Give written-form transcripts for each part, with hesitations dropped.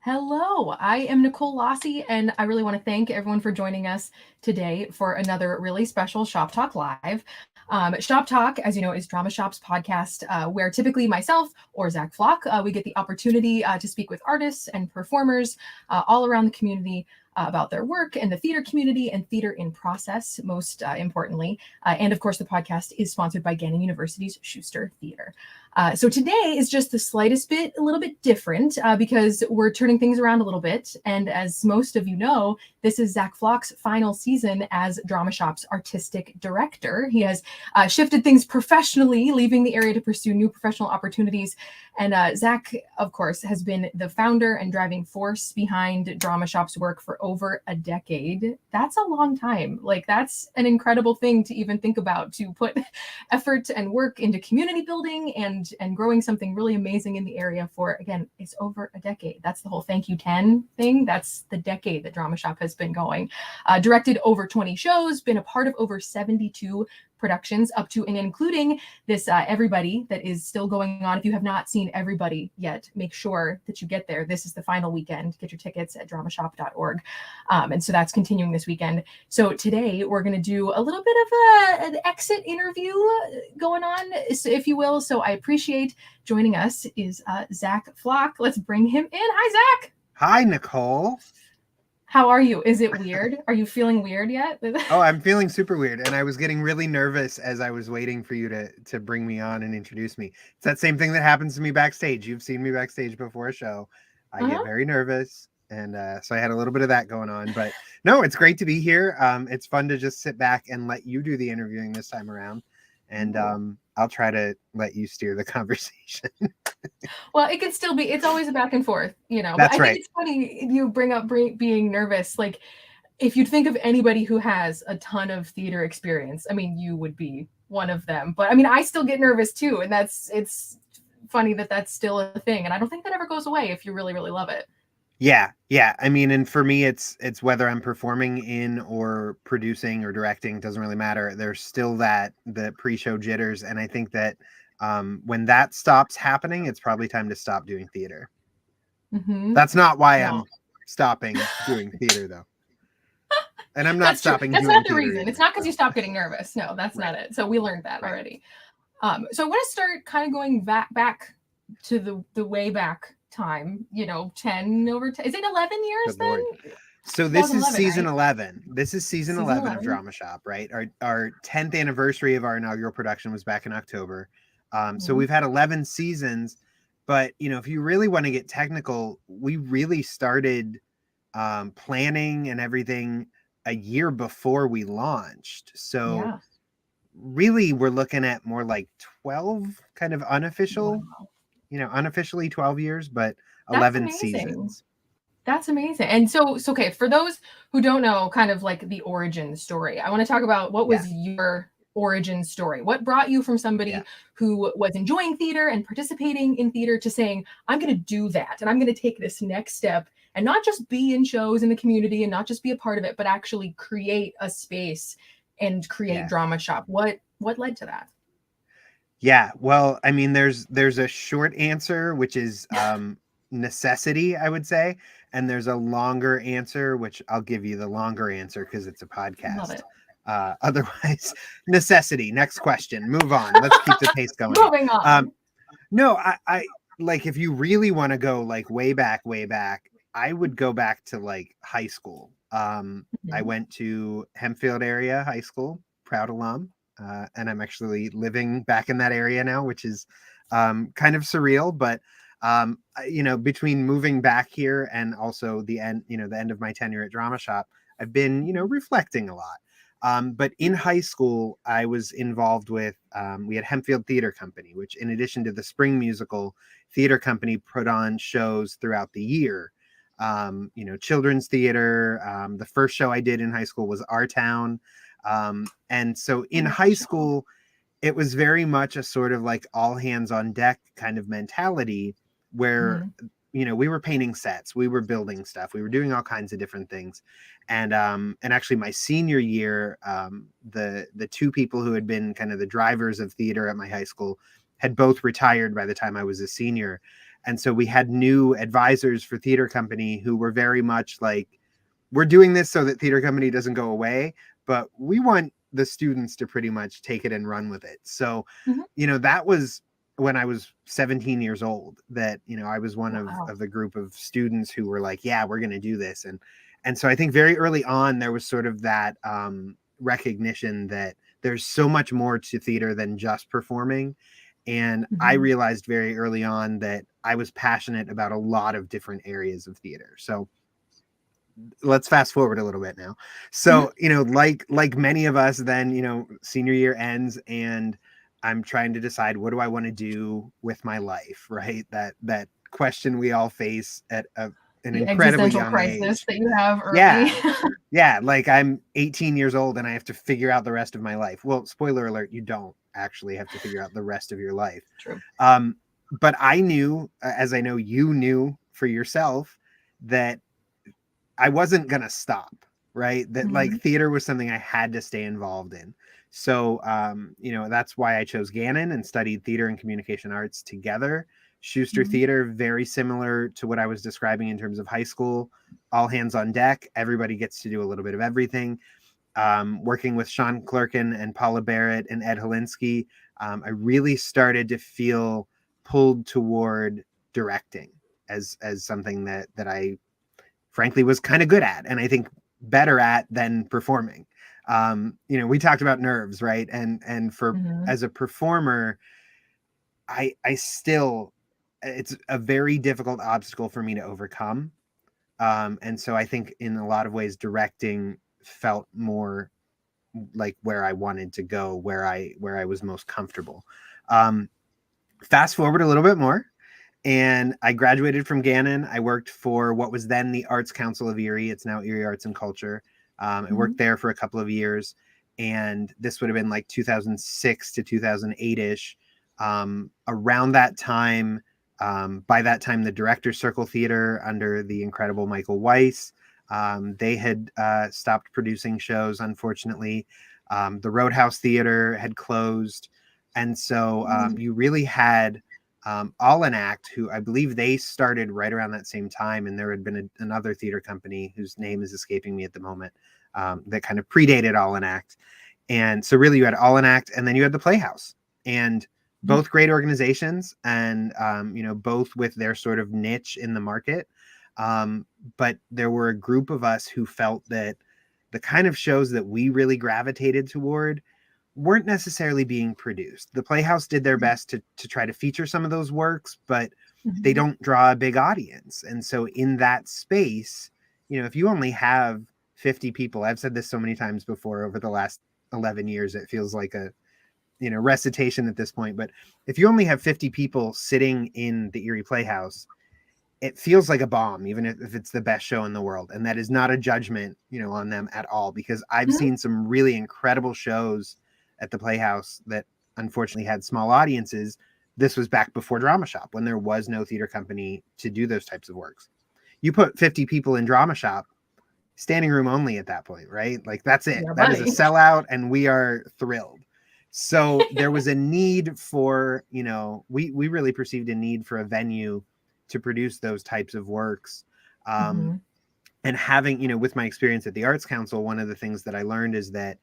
Hello, I am Nicole Lossie, and I really want to thank everyone for joining us today for another really special Shop Talk Live. Shop Talk, as you know, is Dramashop's podcast, where typically myself or Zach Flock, we get the opportunity to speak with artists and performers all around the community about their work and the theater community and theater in process, most importantly. And of course, the podcast is sponsored by Gannon University's Schuster Theater. So today is just the slightest bit, a little bit different because we're turning things around a little bit. And as most of you know, this is Zach Flock's final season as Dramashop's artistic director. He has shifted things professionally, leaving the area to pursue new professional opportunities. And Zach, of course, has been the founder and driving force behind Dramashop's work for over a decade. That's a long time. Like, that's an incredible thing to even think about, to put effort and work into community building and growing something really amazing in the area for, again, it's over a decade. That's the whole Thank You 10 thing. That's the decade that Dramashop has been going. Directed over 20 shows, been a part of over 72 productions, up to and including this Everybody that is still going on. If you have not seen Everybody yet, make sure that you get there. This is the final weekend. Get your tickets at dramashop.org. And so that's continuing this weekend. So today we're going to do a little bit of an exit interview going on, if you will. So I appreciate joining us is Zach Flock. Let's bring him in. Hi, Zach. Hi, Nicole. How are you? Is it weird? Are you feeling weird yet? Oh, I'm feeling super weird. And I was getting really nervous as I was waiting for you to bring me on and introduce me. It's that same thing that happens to me backstage. You've seen me backstage before a show. I get very nervous. And so I had a little bit of that going on. But no, it's great to be here. It's fun to just sit back and let you do the interviewing this time around. And I'll try to let you steer the conversation. Well, it can still be, it's always a back and forth, you know. That's but I right. think it's funny you bring up being nervous. Like, if you'd think of anybody who has a ton of theater experience, I mean, you would be one of them. But I mean, I still get nervous too. And it's funny that that's still a thing. And I don't think that ever goes away if you really, really love it. Yeah. I mean, and for me, it's whether I'm performing in or producing or directing, doesn't really matter. There's still the pre-show jitters, and I think that when that stops happening, it's probably time to stop doing theater. Mm-hmm. That's not why I'm stopping doing theater, though. And I'm not stopping. That's doing not the theater reason. either. It's not because you stop getting nervous. No, that's not it. So we learned that already. So I want to start kind of going back to the way back time, 10 over 10. Is it 11 years then? Lord. So this is season 11. This is season 11 of Dramashop, right? Our 10th anniversary of our inaugural production was back in October. So we've had 11 seasons, but if you really want to get technical, we really started planning and everything a year before we launched. So really we're looking at more like 12 kind of unofficial, unofficially 12 years, but 11 seasons. That's amazing. And so okay, for those who don't know kind of like the origin story, I want to talk about what was your origin story. What brought you from somebody who was enjoying theater and participating in theater to saying, I'm going to do that and I'm going to take this next step and not just be in shows in the community and not just be a part of it, but actually create a space and create Dramashop. What led to that? Yeah, well, I mean, there's a short answer, which is necessity, I would say. And there's a longer answer, which I'll give you the longer answer because it's a podcast. Love it. Otherwise, necessity. Next question. Move on. Let's keep the pace going. Moving on. No, I like, if you really want to go like way back, I would go back to like high school. I went to Hempfield area high school, proud alum. And I'm actually living back in that area now, which is kind of surreal, but between moving back here and also the end of my tenure at Dramashop, I've been, reflecting a lot. But in high school, I was involved with, we had Hempfield Theater Company, which in addition to the spring musical, theater company put on shows throughout the year. Children's theater. The first show I did in high school was Our Town. And so in high school, it was very much a sort of like all hands on deck kind of mentality where, we were painting sets, we were building stuff, we were doing all kinds of different things. And actually my senior year, the two people who had been kind of the drivers of theater at my high school had both retired by the time I was a senior. And so we had new advisors for theater company who were very much like, we're doing this so that theater company doesn't go away, but we want the students to pretty much take it and run with it. So, Mhm. that was when I was 17 years old, that, I was one Wow. of the group of students who were like, yeah, we're going to do this. And so I think very early on, there was sort of that recognition that there's so much more to theater than just performing. And I Mhm. realized very early on that I was passionate about a lot of different areas of theater. So let's fast forward a little bit now. Mhm. So, like many of us, then, senior year ends and I'm trying to decide, what do I want to do with my life? Right. That question we all face at an The incredibly existential young crisis age. that you have early. Yeah. Yeah. Like I'm 18 years old and I have to figure out the rest of my life. Well, spoiler alert, you don't actually have to figure out the rest of your life. True. But I knew, as I know you knew for yourself, that I wasn't going to stop, right? That like Mhm. theater was something I had to stay involved in. So, that's why I chose Gannon and studied theater and communication arts together. Schuster Mhm. Theater, very similar to what I was describing in terms of high school, all hands on deck. Everybody gets to do a little bit of everything. Working with Sean Clerkin and Paula Barrett and Ed Holinsky, I really started to feel pulled toward directing as something that I frankly was kind of good at, and I think better at than performing. We talked about nerves, right? And for Mhm. as a performer, I still, it's a very difficult obstacle for me to overcome. And so I think in a lot of ways directing felt more like where I wanted to go, where I was most comfortable. Um, Fast forward a little bit more, and I graduated from Gannon. I worked for what was then the Arts Council of Erie. It's now Erie Arts and Culture. I Mhm. worked there for a couple of years, and this would have been like 2006 to 2008 ish. Around that time, by that time, the Director's Circle Theater under the incredible Michael Weiss, they had stopped producing shows, unfortunately. The Roadhouse Theater had closed. And so Mhm. you really had All an Act, who I believe they started right around that same time, and there had been another theater company whose name is escaping me at the moment, that kind of predated All an Act. And so really you had All an Act, and then you had the Playhouse, and Mhm. both great organizations, and both with their sort of niche in the market. But there were a group of us who felt that the kind of shows that we really gravitated toward weren't necessarily being produced. The Playhouse did their best to try to feature some of those works, but they Mhm. don't draw a big audience. And so in that space, if you only have 50 people, I've said this so many times before over the last 11 years, it feels like a, recitation at this point, but if you only have 50 people sitting in the Erie Playhouse, it feels like a bomb, even if it's the best show in the world. And that is not a judgment, on them at all, because I've Mhm. seen some really incredible shows at the Playhouse that unfortunately had small audiences. This was back before Dramashop, when there was no theater company to do those types of works. You put 50 people in Dramashop, standing room only at that point, right? Like that's it. Yeah, That is a buddy. sellout, and we are thrilled. So there was a need for, we really perceived a need for a venue to produce those types of works. Um, Mhm. and having, with my experience at the Arts Council, one of the things that I learned is that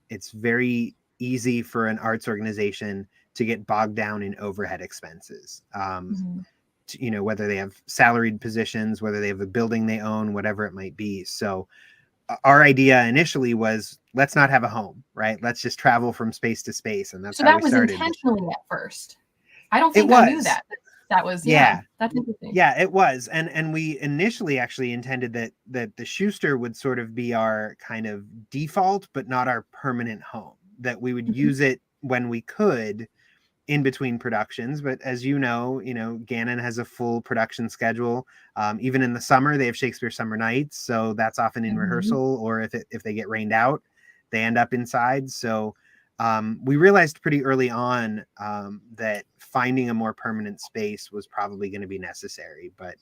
it's very easy for an arts organization to get bogged down in overhead expenses. Mhm. Whether they have salaried positions, whether they have a building they own, whatever it might be. So our idea initially was, let's not have a home, right? Let's just travel from space to space. And that's So how that we was started. intentionally at first. I don't It think I knew was. that. That was, yeah, Yeah. that's interesting. Yeah, it was. And we initially actually intended that the Schuster would sort of be our kind of default, but not our permanent home, that we would Mhm. use it when we could in between productions. But as Gannon has a full production schedule. Even in the summer, they have Shakespeare Summer Nights, so that's often in Mhm. rehearsal, or if they get rained out, they end up inside. So we realized pretty early on that finding a more permanent space was probably going to be necessary. But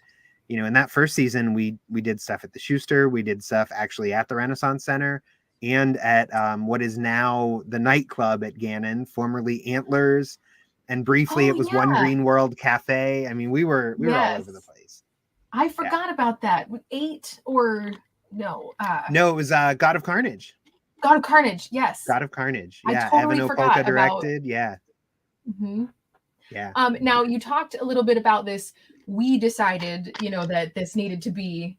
in that first season, we did stuff at the Schuster, we did stuff actually at the Renaissance Center, and at what is now the nightclub at Gannon, formerly Antlers, And briefly Oh it was One yeah. Green World Cafe. I mean, we were all over the Yes. place. I Yeah. forgot about that. With 8 or no, No, it was God of Carnage. God of Carnage. Yes. God of Carnage. I Yeah. Evan totally Opolka forgot about. directed. Yeah. Mhm. Yeah. Now you talked a little bit about this. We decided, that this needed to be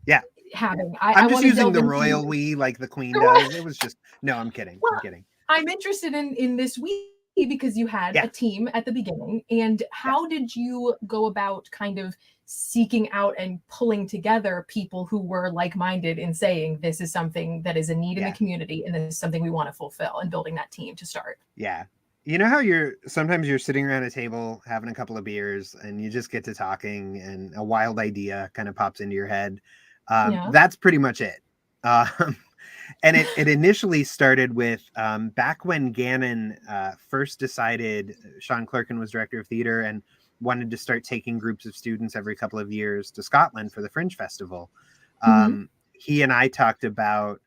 Yeah. having. I I'm just want to using delve the into. royal we like the queen does. It was just no, I'm kidding. Well, I'm kidding. I'm interested in this we because you had Yeah. a team at the beginning. And Yes. how did you go about kind of seeking out and pulling together people who were like-minded in saying this is something that is a need in the Yeah. community and this is something we want to fulfill, and building that team to start? Yeah. You know how sometimes you're sitting around a table having a couple of beers and you just get to talking and a wild idea kind of pops into your head. Yeah. That's pretty much it. Um, and it initially started with back when Gannon first decided, Sean Clerkin was director of theater and wanted to start taking groups of students every couple of years to Scotland for the Fringe Festival. Mm-hmm. He and I talked about,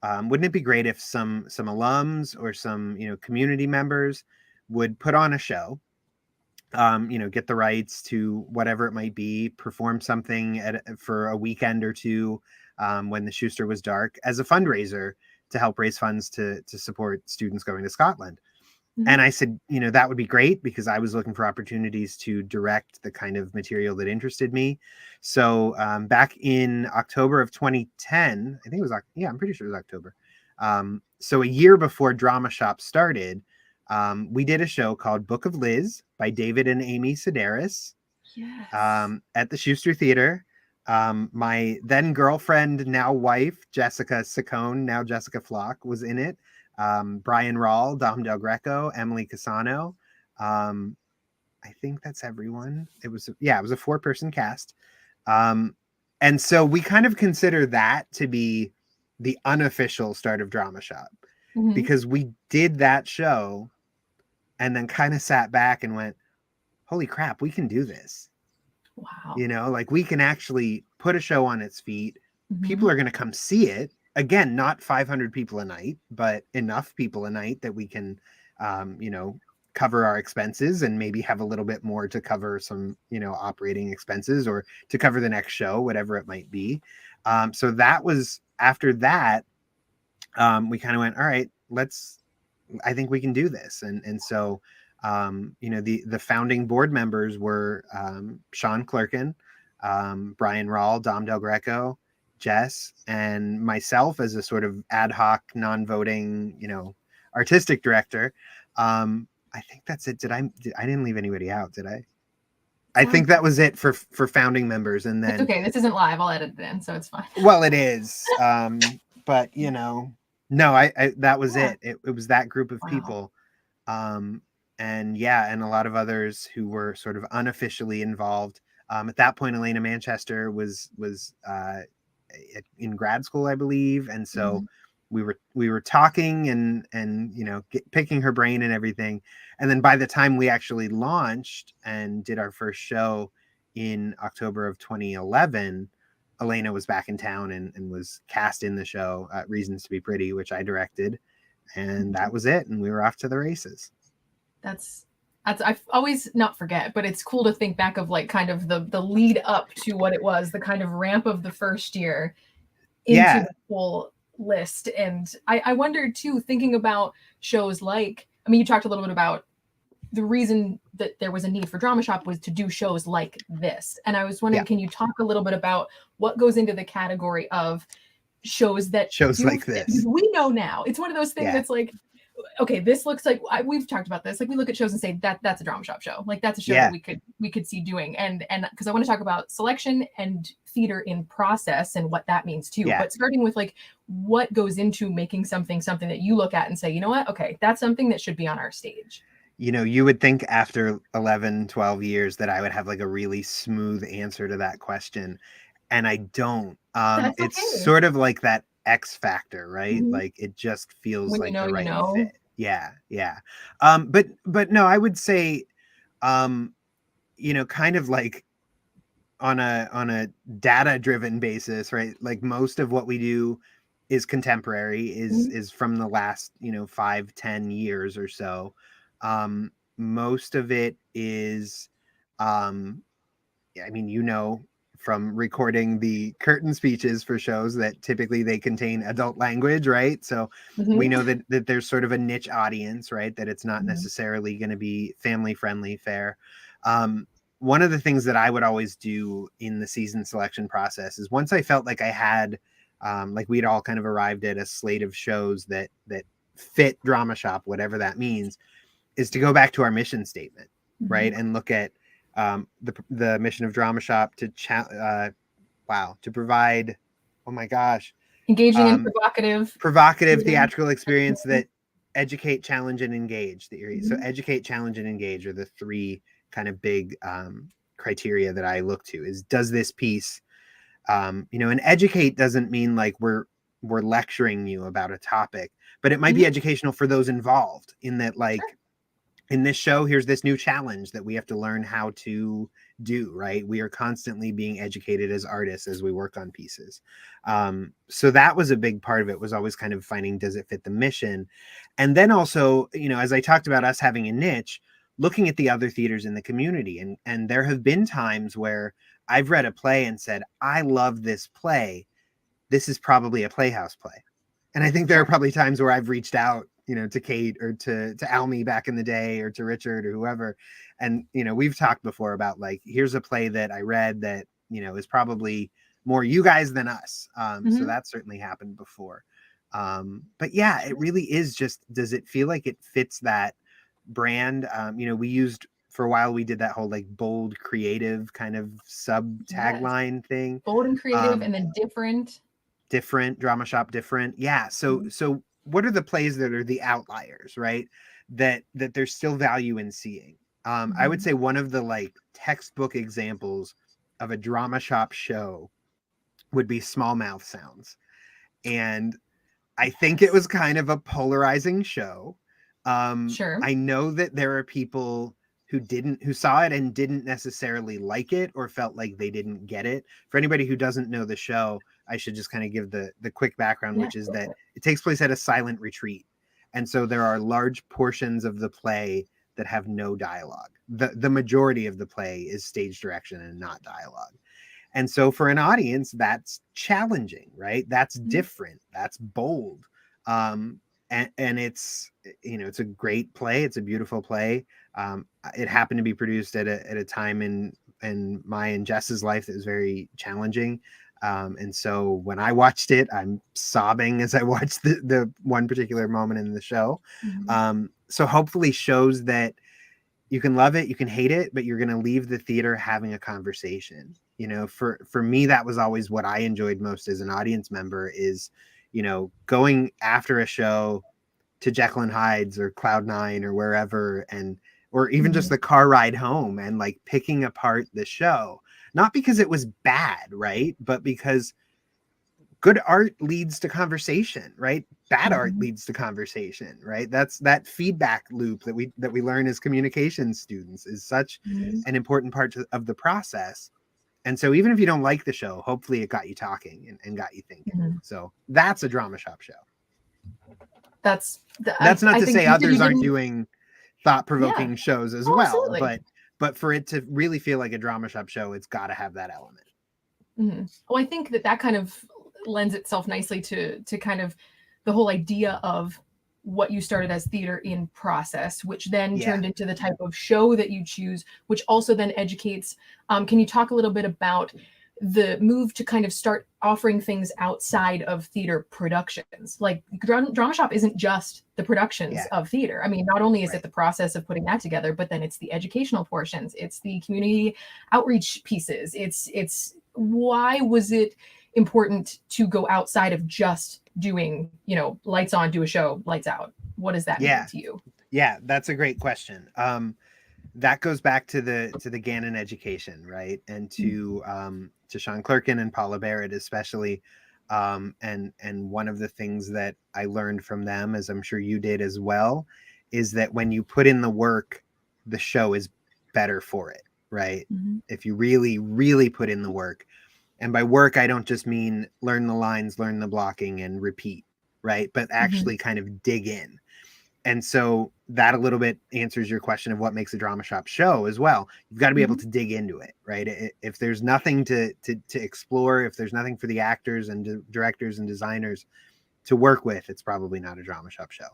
wouldn't it be great if some alums or some community members would put on a show, get the rights to whatever it might be, perform something for a weekend or two, when the Schuster was dark, as a fundraiser to help raise funds to support students going to Scotland. Mm-hmm. And I said, that would be great, because I was looking for opportunities to direct the kind of material that interested me. So back in October of 2010, I think it was, yeah, I'm pretty sure it was October. So a year before Dramashop started, we did a show called Book of Liz by David and Amy Sedaris, Yes. at the Schuster Theater. My then girlfriend, now wife, Jessica Saccone, now Jessica Flock, was in it. Brian Rawl, Dom Del Greco, Emily Casano. Um, I think that's everyone. It was a 4-person cast. And so we kind of consider that to be the unofficial start of Dramashop, Mm-hmm. because we did that show and then kind of sat back and went, holy crap, we can do this. Wow. Like we can actually put a show on its feet. Mm-hmm. People are going to come see it. Again, not 500 people a night, but enough people a night that we can, cover our expenses and maybe have a little bit more to cover some, operating expenses, or to cover the next show, whatever it might be. So that was after that, we kind of went, all right, I think we can do this. And so, the founding board members were Sean Clerkin, Brian Rawl, Dom Del Greco, Jess, and myself as a sort of ad hoc, non-voting, artistic director. I think that's it. I didn't leave anybody out, did I? I think Sounds that like was it for founding members. And it's then, okay. This isn't live. I'll edit it in, so it's fine. well, it is. But no, I that was Yeah. it was that group of Wow. people. Um, and yeah, and a lot of others who were sort of unofficially involved. At that point, Elena Manchester was in grad school, I believe, and so Mm-hmm. we were talking and picking her brain and everything. And then by the time we actually launched and did our first show in October of 2011, Elena was back in town and was cast in the show, Reasons to Be Pretty, which I directed, and that was it. And we were off to the races. That's I always not forget, but it's cool to think back of like kind of the lead up to what it was, the kind of ramp of the first year into Yeah. the full list. And I wonder too, thinking about shows like, I mean, you talked a little bit about the reason that there was a need for Dramashop was to do shows like this. And I was wondering, Yeah. can you talk a little bit about what goes into the category of shows that Shows do like fit? this. We know now. It's one of those things Yeah. that's like, okay, this looks like, we've talked about this. Like we look at shows and say that's a Dramashop show. Like that's a show Yeah. that we could see doing. And because I want to talk about selection and theater in process and what that means too. Yeah. But starting with like what goes into making something that you look at and say, you know what, okay, that's something that should be on our stage. You would think after 11, 12 years that I would have like a really smooth answer to that question. And I don't. That's It's okay. sort of like that X factor, right? Mhm. Like it just feels When like you know, the you right know. fit. Yeah, yeah. But no, I would say, kind of like on a data driven basis, right? Like most of what we do is contemporary, is Mhm. is from the last 5-10 years or so. most of it is, I mean, from recording the curtain speeches for shows that typically they contain adult language, right? So we know that there's sort of a niche audience, right? That it's not necessarily going to be family friendly fare. One of the things that I would always do in the season selection process is once I felt like I had, like we'd all kind of arrived at a slate of shows that fit Drama Shop, whatever that means, is to go back to our mission statement, right? And look at the mission of Drama Shop to provide, oh my gosh, engaging and provocative theatrical experience that educate, challenge, and engage. So educate, challenge, and engage are the three kind of big criteria that I look to. Is, does this piece, and educate doesn't mean like we're lecturing you about a topic, but it might be educational for those involved, in that, like, in this show, here's this new challenge that we have to learn how to do, right? We are constantly being educated as artists as we work on pieces. So that was a big part of it, was always kind of finding, does it fit the mission? And then also, as I talked about us having a niche, looking at the other theaters in the community. And there have been times where I've read a play and said, I love this play. This is probably a Playhouse play. And I think there are probably times where I've reached out, to Kate or to Almy back in the day, or to Richard or whoever. And, we've talked before about, like, here's a play that I read that, is probably more you guys than us. So that certainly happened before. But yeah, it really is just, does it feel like it fits that brand? We used, for a while, we did that whole like bold, creative kind of sub tagline thing. Bold and creative, and then different, Drama Shop different. Yeah. So what are the plays that are the outliers, right? That there's still value in seeing. I would say one of the like textbook examples of a Drama Shop show would be Small Mouth Sounds. And I think it was kind of a polarizing show. I know that there are people who saw it and didn't necessarily like it, or felt like they didn't get it. For anybody who doesn't know the show, I should just kind of give the quick background, which is that it takes place at a silent retreat. And so there are large portions of the play that have no dialogue. The majority of the play is stage direction and not dialogue. And so for an audience, that's challenging, right? That's different. That's bold. And it's, it's a great play. It's a beautiful play. It happened to be produced at a time in my and Jess's life that was very challenging. And so when I watched it, I'm sobbing as I watched the one particular moment in the show. So hopefully shows that you can love it, you can hate it, but you're going to leave the theater having a conversation. For me, that was always what I enjoyed most as an audience member, is, going after a show to Jekyll and Hyde's or Cloud Nine or wherever, or even just the car ride home, and like picking apart the show, not because it was bad, right? But because good art leads to conversation, right? Bad art leads to conversation, right? That's that feedback loop that we learn as communication students, is such an important part of the process. And so even if you don't like the show, hopefully it got you talking and got you thinking. So that's a Drama Shop show. That's not to say others aren't doing thought-provoking shows as well, absolutely. But for it to really feel like a Drama Shop show, it's got to have that element. Well, I think that kind of lends itself nicely to kind of the whole idea of what you started as theater in process, which then turned into the type of show that you choose, which also then educates. Can you talk a little bit about the move to kind of start offering things outside of theater productions? Like Drama Shop isn't just the productions of theater. I mean, not only is it the process of putting that together, but then it's the educational portions, it's the community outreach pieces. It's why was it important to go outside of just doing, lights on, do a show, lights out? What does that mean to you? Yeah, that's a great question. That goes back to the Gannon education, right? And to Sean Clerkin and Paula Barrett especially. And one of the things that I learned from them, as I'm sure you did as well, is that when you put in the work, the show is better for it, right? If you really, really put in the work. And by work, I don't just mean learn the lines, learn the blocking, and repeat, right? But actually kind of dig in. And so that a little bit answers your question of what makes a drama shop show as well. You've got to be able to dig into it, right? If there's nothing to explore, if there's nothing for the actors and directors and designers to work with, it's probably not a drama shop show.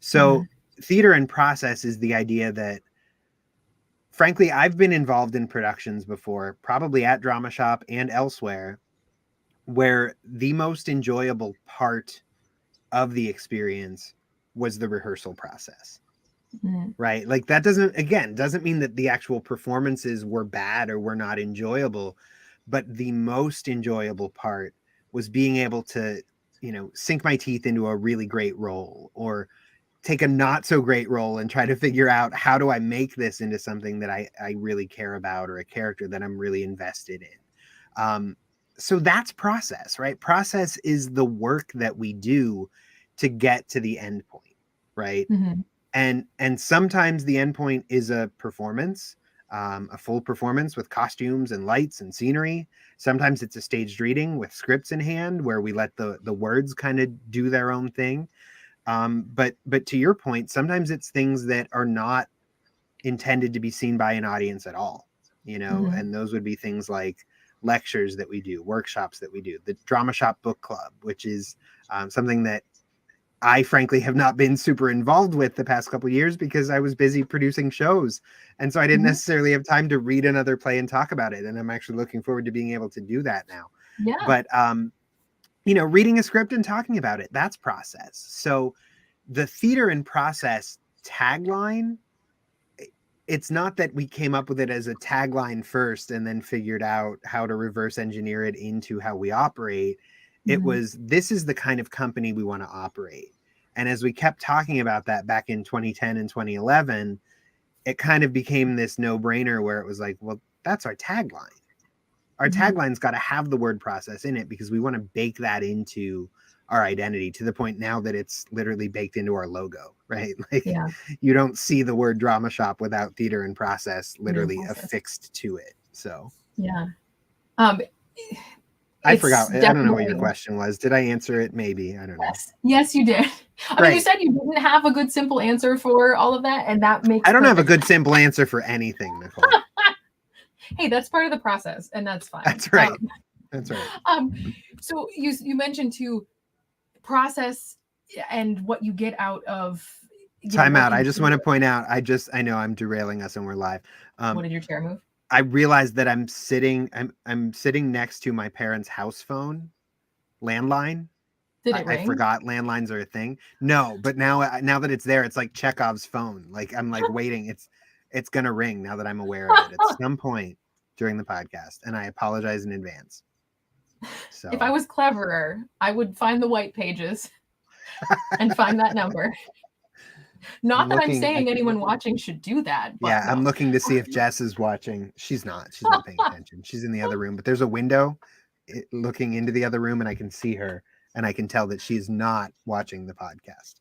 So theater in process is the idea that, frankly, I've been involved in productions before, probably at Drama Shop and elsewhere, where the most enjoyable part of the experience was the rehearsal process. Right? Like that doesn't mean that the actual performances were bad or were not enjoyable, but the most enjoyable part was being able to, sink my teeth into a really great role, or take a not so great role and try to figure out, how do I make this into something that I really care about, or a character that I'm really invested in. So that's process, right? Process is the work that we do to get to the end point, right? And sometimes the end point is a performance, a full performance with costumes and lights and scenery. Sometimes it's a staged reading with scripts in hand, where we let the words kind of do their own thing. But to your point, sometimes it's things that are not intended to be seen by an audience at all, and those would be things like lectures that we do, workshops that we do, the Drama Shop Book Club, which is something that I frankly have not been super involved with the past couple of years because I was busy producing shows. And so I didn't necessarily have time to read another play and talk about it. And I'm actually looking forward to being able to do that now. Yeah. But, reading a script and talking about it, that's process. So the theater in process tagline, it's not that we came up with it as a tagline first and then figured out how to reverse engineer it into how we operate. It was, this is the kind of company we want to operate. And as we kept talking about that back in 2010 and 2011, it kind of became this no-brainer where it was like, well, that's our tagline. Our tagline's got to have the word process in it, because we want to bake that into our identity, to the point now that it's literally baked into our logo, right? Like, you don't see the word Drama Shop without theater in process literally affixed to it. So I forgot. I don't know what your question was. Did I answer it? Maybe. I don't know. Yes, you did. I mean, you said you didn't have a good, simple answer for all of that, and that makes I don't have a good, simple answer for anything, Nicole. Hey, that's part of the process, and that's fine. That's right. That's right. So you mentioned too, process and what you get out of time out. I just want to point out, I know I'm derailing us and we're live. What did your chair move? I realized that I'm sitting next to my parents' house phone landline. Did it ring? I forgot landlines are a thing. No, but now that it's there, it's like Chekhov's phone. Like, I'm like waiting. It's gonna ring now that I'm aware of it at some point during the podcast, and I apologize in advance. So if I was cleverer, I would find the white pages and find that number. Not that I'm saying anyone watching should do that. But yeah, no. I'm looking to see if Jess is watching. She's not paying attention. She's in the other room, but there's a window looking into the other room, and I can see her, and I can tell that she's not watching the podcast.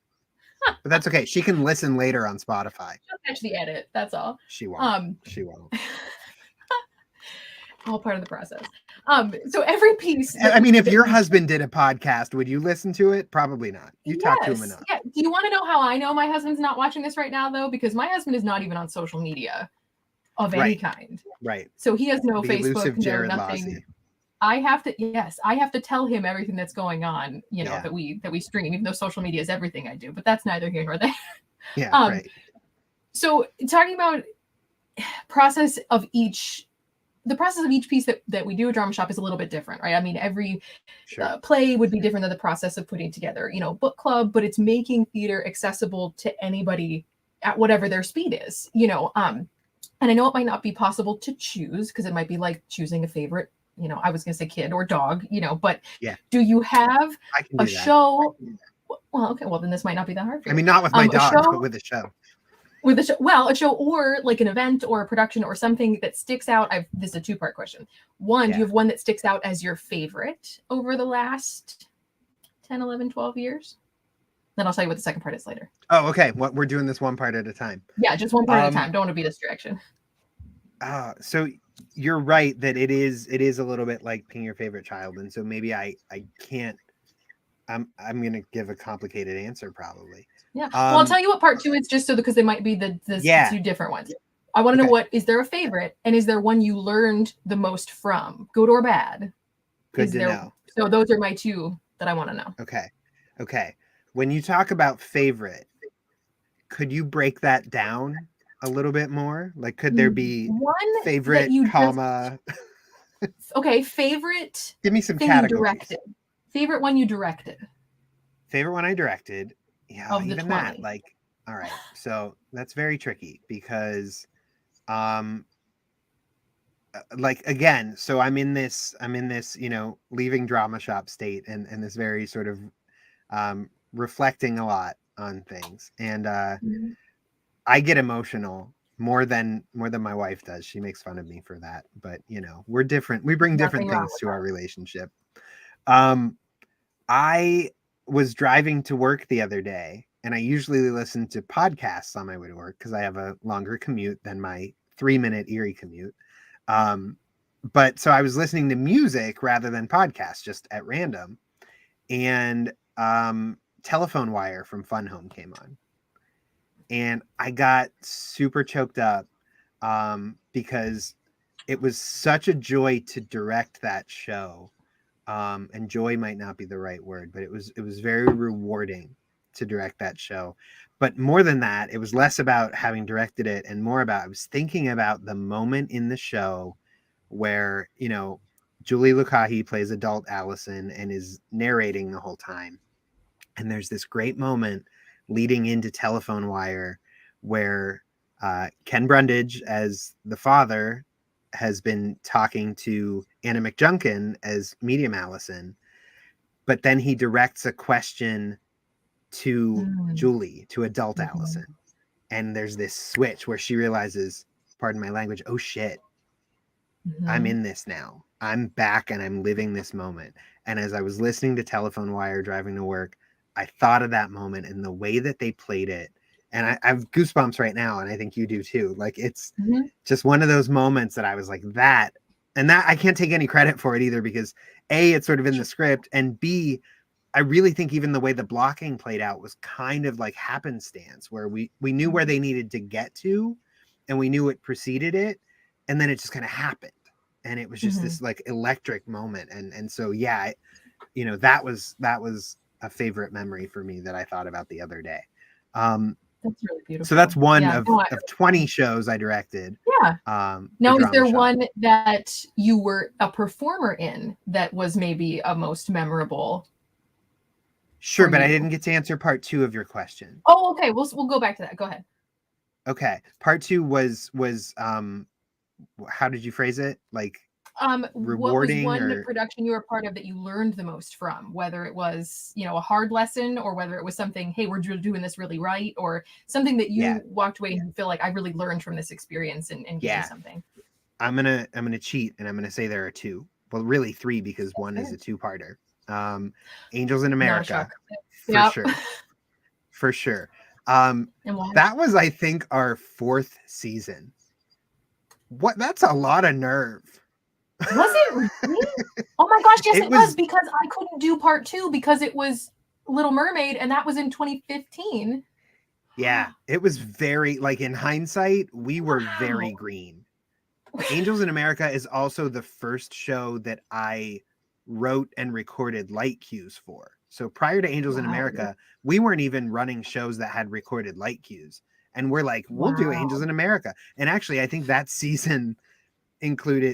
But that's okay. She can listen later on Spotify. She'll catch the edit. That's all. She won't. She won't. All part of the process. So every piece. I mean, if your husband did a podcast, would you listen to it? Probably not. You talk to him enough. Yeah. Do you want to know how I know my husband's not watching this right now, though? Because my husband is not even on social media of any kind. Right. So he has no the Facebook, Jared nothing. Lossie. I have to tell him everything that's going on, that we stream, even though social media is everything I do, but that's neither here nor there. Yeah. Right. So talking about the process of each piece that we do at Drama Shop is a little bit different, right? I mean, every play would be different than the process of putting together, book club, but it's making theater accessible to anybody at whatever their speed is, and I know it might not be possible to choose, because it might be like choosing a favorite, I was going to say kid or dog, but do you have a show? Well, okay, well, then this might not be that hard for you. I mean, not with my dog, but with a show. With a show, a show or like an event or a production or something that sticks out. This is a two-part question. One, do you have one that sticks out as your favorite over the last 10, 11, 12 years? Then I'll tell you what the second part is later. Oh, okay. We're doing this one part at a time. Yeah, just one part at a time. Don't want to be a distraction. So you're right that it is a little bit like picking your favorite child. And so maybe I'm I'm gonna give a complicated answer probably. Yeah. Well, I'll tell you what part 2 is, just so because they might be the Yeah. 2 different ones. I want to know, what is there a favorite, and is there one you learned the most from, good or bad? Good to know. So those are my 2 that I want to know. Okay. When you talk about favorite, could you break that down a little bit more? Like, could there be one favorite, that you comma? Okay, favorite. Give me some thing categories. You directed. Favorite one you directed. Favorite one I directed. Yeah, of the even 20. that. Like, all right. So that's very tricky because, like again, so I'm in this, leaving drama shop state and this very sort of reflecting a lot on things. And I get emotional more than my wife does. She makes fun of me for that, but we're different. We bring different things to our relationship. I was driving to work the other day, and I usually listen to podcasts on my way to work because I have a longer commute than my 3-minute Erie commute. But so I was listening to music rather than podcasts, just at random. And Telephone Wire from Fun Home came on. And I got super choked up because it was such a joy to direct that show. And joy might not be the right word, but it was very rewarding to direct that show. But more than that, it was less about having directed it and more about, I was thinking about the moment in the show where, Julie Lukahi plays adult Allison and is narrating the whole time. And there's this great moment leading into Telephone Wire where Ken Brundage, as the father, has been talking to Anna McJunkin as medium Allison, but then he directs a question to Julie, to adult Allison. And there's this switch where she realizes, pardon my language, oh shit, I'm in this now. I'm back and I'm living this moment. And as I was listening to Telephone Wire driving to work, I thought of that moment and the way that they played it. And I have goosebumps right now, and I think you do too. Like, it's just one of those moments that I was like, that, and that I can't take any credit for it either, because A, it's sort of in the script, and B, I really think even the way the blocking played out was kind of like happenstance, where we knew where they needed to get to, and we knew it preceded it, and then it just kind of happened, and it was just this like electric moment. And so yeah, that was a favorite memory for me that I thought about the other day. That's really beautiful. So that's one of 20 shows I directed. Yeah. Now, is there one that you were a performer in that was maybe a most memorable? Sure, but I didn't get to answer part 2 of your question. Oh, okay. We'll go back to that. Go ahead. Okay. Part 2 was how did you phrase it? Like, rewarding, what was one production you were part of that you learned the most from, whether it was a hard lesson, or whether it was something, hey, we're doing this really right, or something that you walked away and feel like I really learned from this experience and gave me something? I'm gonna cheat, and I'm gonna say there are 2, well, really 3, because one is a 2-parter. Angels in America, for sure. That was, I think, our 4th season. That's a lot of nerve. Was it really? Oh my gosh, yes, it was, because I couldn't do part 2 because it was Little Mermaid, and that was in 2015. Yeah, it was very, like, in hindsight, we were very green. Angels in America is also the first show that I wrote and recorded light cues for. So prior to Angels in America, we weren't even running shows that had recorded light cues. And we're like, we'll do Angels in America. And actually, I think that season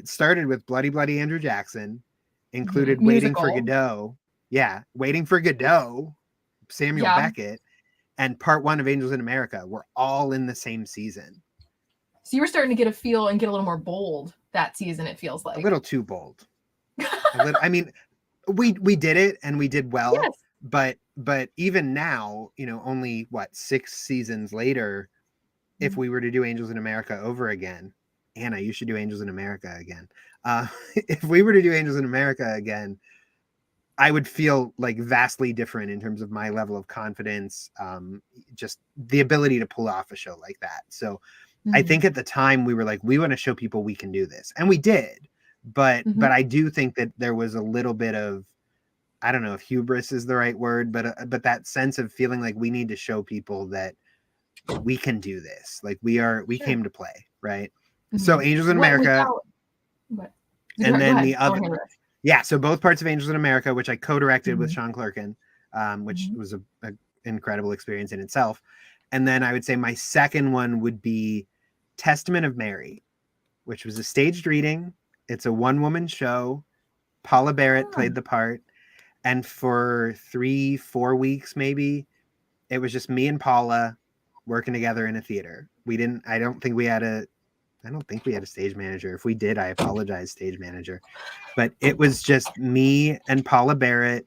started with Bloody Bloody Andrew Jackson, included Waiting for Godot. Yeah, Waiting for Godot, Samuel Beckett, and part 1 of Angels in America were all in the same season. So you were starting to get a feel and get a little more bold that season, it feels like. A little too bold. I mean, we did it, and we did well. Yes. But even now, only 6 seasons later, if we were to do Angels in America over again, Anna, you should do Angels in America again. If we were to do Angels in America again, I would feel like vastly different in terms of my level of confidence, just the ability to pull off a show like that. So I think at the time we were like, we want to show people we can do this. And we did. But I do think that there was a little bit of I don't know if hubris is the right word, but that sense of feeling like we need to show people that we can do this. Like we Sure. came to play, right? So Mhm. Angels in What America, without what? and Go then ahead. the I other, wanna hear the rest. yeah. So both parts of Angels in America, which I co-directed with Mhm, Sean Clerkin, which mhm. was a incredible experience in itself. And then I would say my second one would be Testament of Mary, which was a staged reading. It's a one-woman show. Paula Barrett Oh, played the part, and for 3-4 weeks maybe, it was just me and Paula working together in a theater. We didn't. I don't think we had a stage manager. If we did, I apologize, stage manager. But it was just me and Paula Barrett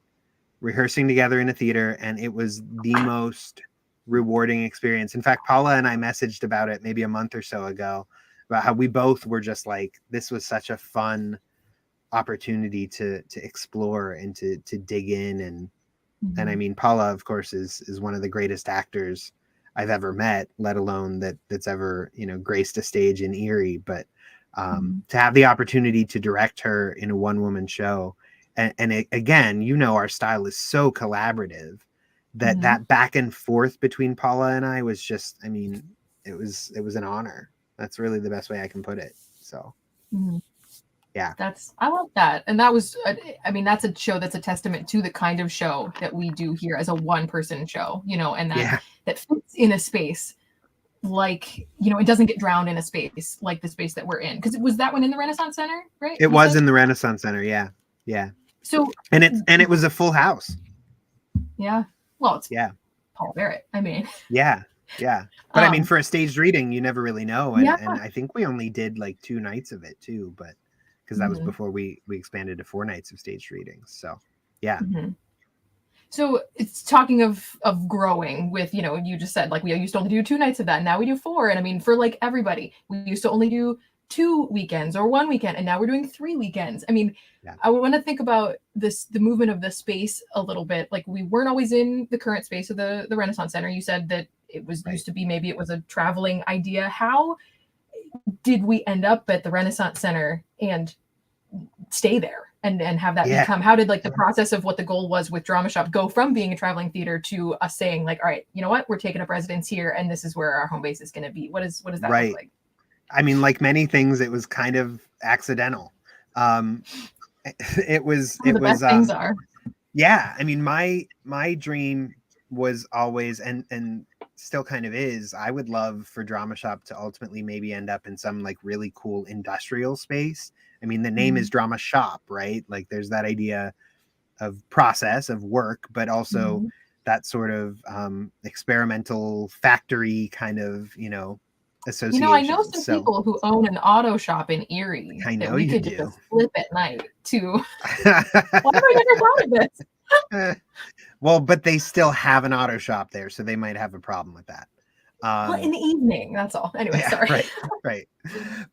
rehearsing together in a theater, and it was the most rewarding experience. In fact, Paula and I messaged about it maybe a month or so ago about how we both were just like, this was such a fun opportunity to explore and to dig in. And I mhm, mean, Paula, of course, is one of the greatest actors I've ever met, let alone that's ever, graced a stage in Erie. But mhm, to have the opportunity to direct her in a one-woman show, and again, our style is so collaborative that mhm, that back and forth between Paula and I was just, I mean, it was an honor. That's really the best way I can put it. So mhm. yeah, I love that. And that was, I mean, that's a show that's a testament to the kind of show that we do here as a one person show, and yeah, that fits in a space like, it doesn't get drowned in a space like the space that we're in. Because was that one in the Renaissance Center, right? it You was said? in the Renaissance Center. Yeah, yeah, So, and it was a full house. yeah. Well, it's Yeah. Paul Barrett. I mean, Yeah, yeah. But I mean, um, for a staged reading, you never really know, and yeah. and I think we only did like 2 nights of it too, but because that was Mhm, before we expanded to 4 nights of staged readings. So, yeah. mhm. So it's talking of growing with, you just said like we used to only do 2 nights of that, and now we do 4. And I mean, for like everybody, we used to only do 2 weekends or 1 weekend, and now we're doing 3 weekends. I mean, Yeah. I want to think about the movement of the space a little bit. Like we weren't always in the current space of the Renaissance Center. You said that it was Right. used to be, maybe it was a traveling idea. How did we end up at the Renaissance Center and stay there and have that Yeah. become, how did like the process of what the goal was with Dramashop go from being a traveling theater to us saying like, all right, you know what, we're taking up residence here and this is where our home base is going to be? What does that look Right. like? I mean, like many things, it was kind of accidental. Um, it was Some of it the was best things are. yeah, I mean, my dream was always, and still kind of is, I would love for Drama Shop to ultimately maybe end up in some like really cool industrial space. I mean, the name is Mhm. Drama Shop, right? Like there's that idea of process of work, but also Mhm. that sort of experimental factory kind of, I know association. some So people who own an auto shop in Erie I that know we you could do. just flip at night to. Why have I never thought of this? Well, but they still have an auto shop there, so they might have a problem with that. Well, in Um, the evening, that's all. Anyway, yeah, sorry. right, right.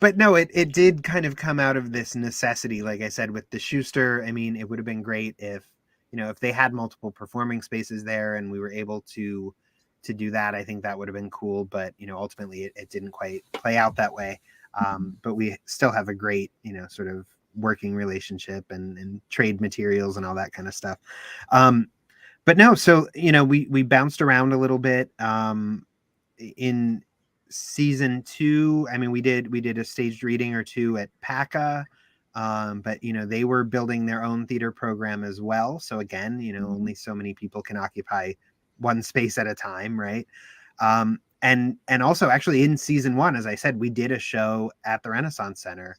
But no, it did kind of come out of this necessity, like I said, with the Schuster. I mean, it would have been great if they had multiple performing spaces there and we were able to do that. I think that would have been cool, but ultimately it didn't quite play out that way. But we still have a great, sort of working relationship and trade materials and all that kind of stuff. But no, so we bounced around a little bit. In season 2, I mean, we did a staged reading or two at PACA, but they were building their own theater program as well. So again, Mhm. only so many people can occupy one space at a time, right? And also actually in season 1, as I said, we did a show at the Renaissance Center.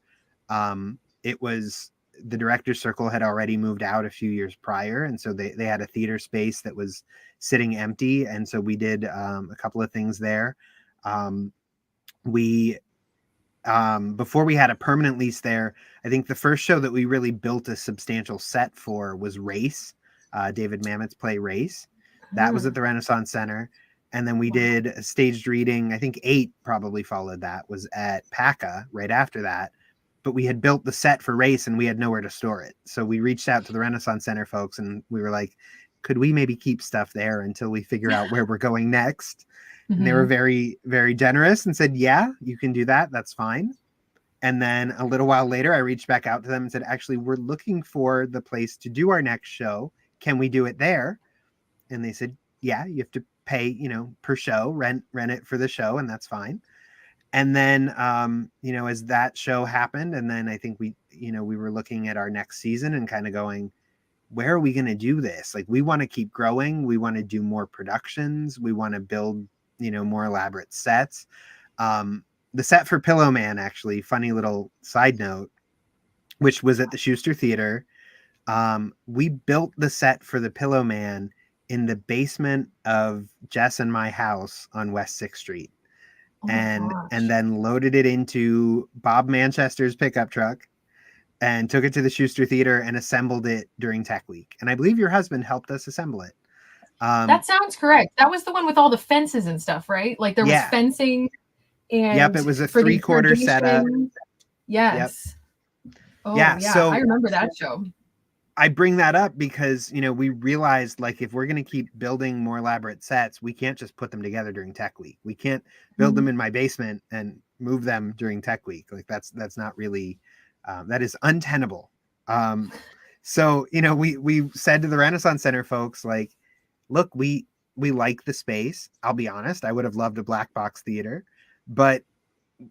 It was the director's circle had already moved out a few years prior, and so they had a theater space that was sitting empty, and so we did a couple of things there. um, we Before we had a permanent lease there, I think the first show that we really built a substantial set for was Race, David Mamet's play Race. That was at Ah, the Renaissance Center. And then we wow. did a staged reading, I think 8 probably followed that, was at PACA right after that. But we had built the set for Race and we had nowhere to store it. So we reached out to the Renaissance Center folks and we were like, could we maybe keep stuff there until we figure out where we're going next? And they were Mhm. very, very generous and said, yeah, you can do that. That's fine. And then a little while later, I reached back out to them and said, actually, we're looking for the place to do our next show can we do it there? And they said, yeah, you have to pay, per show, rent it for the show, and that's fine. And then, as that show happened, and then I think we were looking at our next season and kind of going, where are we going to do this? Like, we want to keep growing. We want to do more productions. We want to build, more elaborate sets. The set for Pillow Man, actually, funny little side note, which was at the Schuster Theater. We built the set for the Pillow Man in the basement of Jess and my house on West 6th Street. And then loaded it into Bob Manchester's pickup truck and took it to the Schuster Theater and assembled it during Tech Week. And I believe your husband helped us assemble it. That sounds correct. That was the one with all the fences and stuff, right? Like there was fencing. And yep, it was a 3/4 setup. Yes. Yep. Oh, yeah. So I remember that show. I bring that up because, we realized, like, if we're going to keep building more elaborate sets, we can't just put them together during Tech Week. We can't build them in my basement and move them during Tech Week. Like, that's not really, that is untenable. So, we said to the Renaissance Center folks, like, look, we like the space. I'll be honest, I would have loved a black box theater, but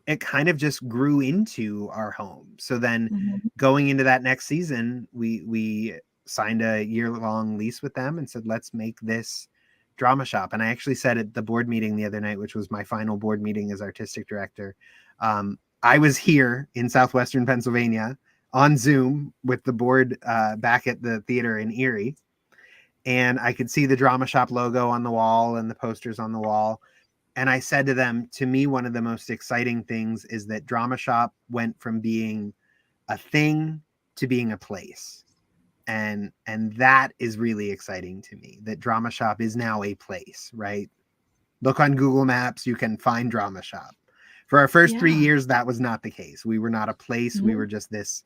it kind of just grew into our home. So then going into that next season, we signed a year-long lease with them and said, let's make this Dramashop. And I actually said at the board meeting the other night, which was my final board meeting as artistic director, I was here in Southwestern Pennsylvania on Zoom with the board back at the theater in Erie. And I could see the Dramashop logo on the wall and the posters on the wall. And I said to them, to me, one of the most exciting things is that Dramashop went from being a thing to being a place. And that is really exciting to me, that Dramashop is now a place, right? Look on Google Maps, you can find Dramashop. For our first 3 years, that was not the case. We were not a place. We were just this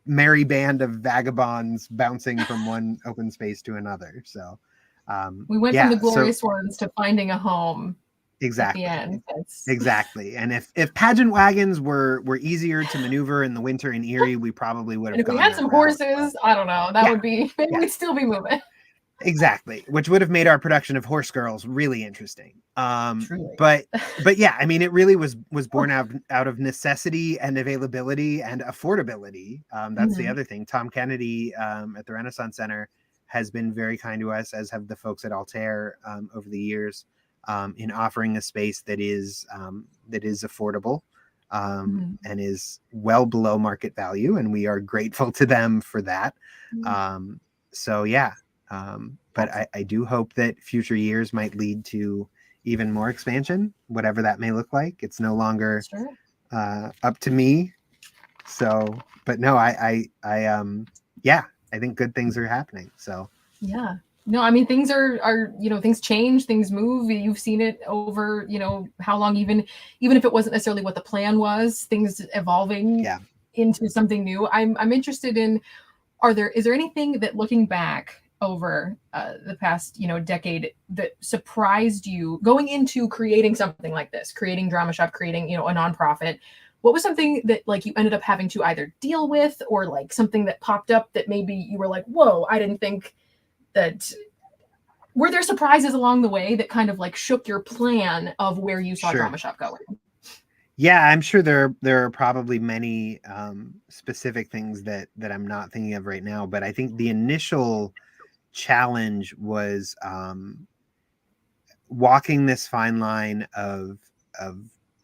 merry band of vagabonds bouncing from one open space to another. So we went from the glorious ones to finding a home. Exactly. At the end. Exactly. And if pageant wagons were easier to maneuver in the winter in Erie, we probably would have. And if we had some horses, I don't know, that would be, maybe we'd still be moving. Exactly, which would have made our production of Horse Girls really interesting. But yeah, I mean, it really was born out of necessity and availability and affordability. That's the other thing. Tom Kennedy at the Renaissance Center has been very kind to us, as have the folks at Altair over the years, in offering a space that is affordable and is well below market value, and we are grateful to them for that. So yeah. But I do hope that future years might lead to even more expansion, whatever that may look like. It's no longer up to me. So, but no, I think good things are happening. So yeah, no, I mean, things are, things change, things move. You've seen it over, how long, even if it wasn't necessarily what the plan was, things evolving into something new. I'm interested in, is there anything that, looking back over the past, decade, that surprised you going into creating something like this, creating Dramashop, creating, a nonprofit? What was something that, like, you ended up having to either deal with, or like something that popped up that maybe you were like, whoa, I didn't think that? Were there surprises along the way that kind of like shook your plan of where you saw Dramashop going? Yeah, I'm sure there are probably many specific things that I'm not thinking of right now, but I think the initial challenge was walking this fine line of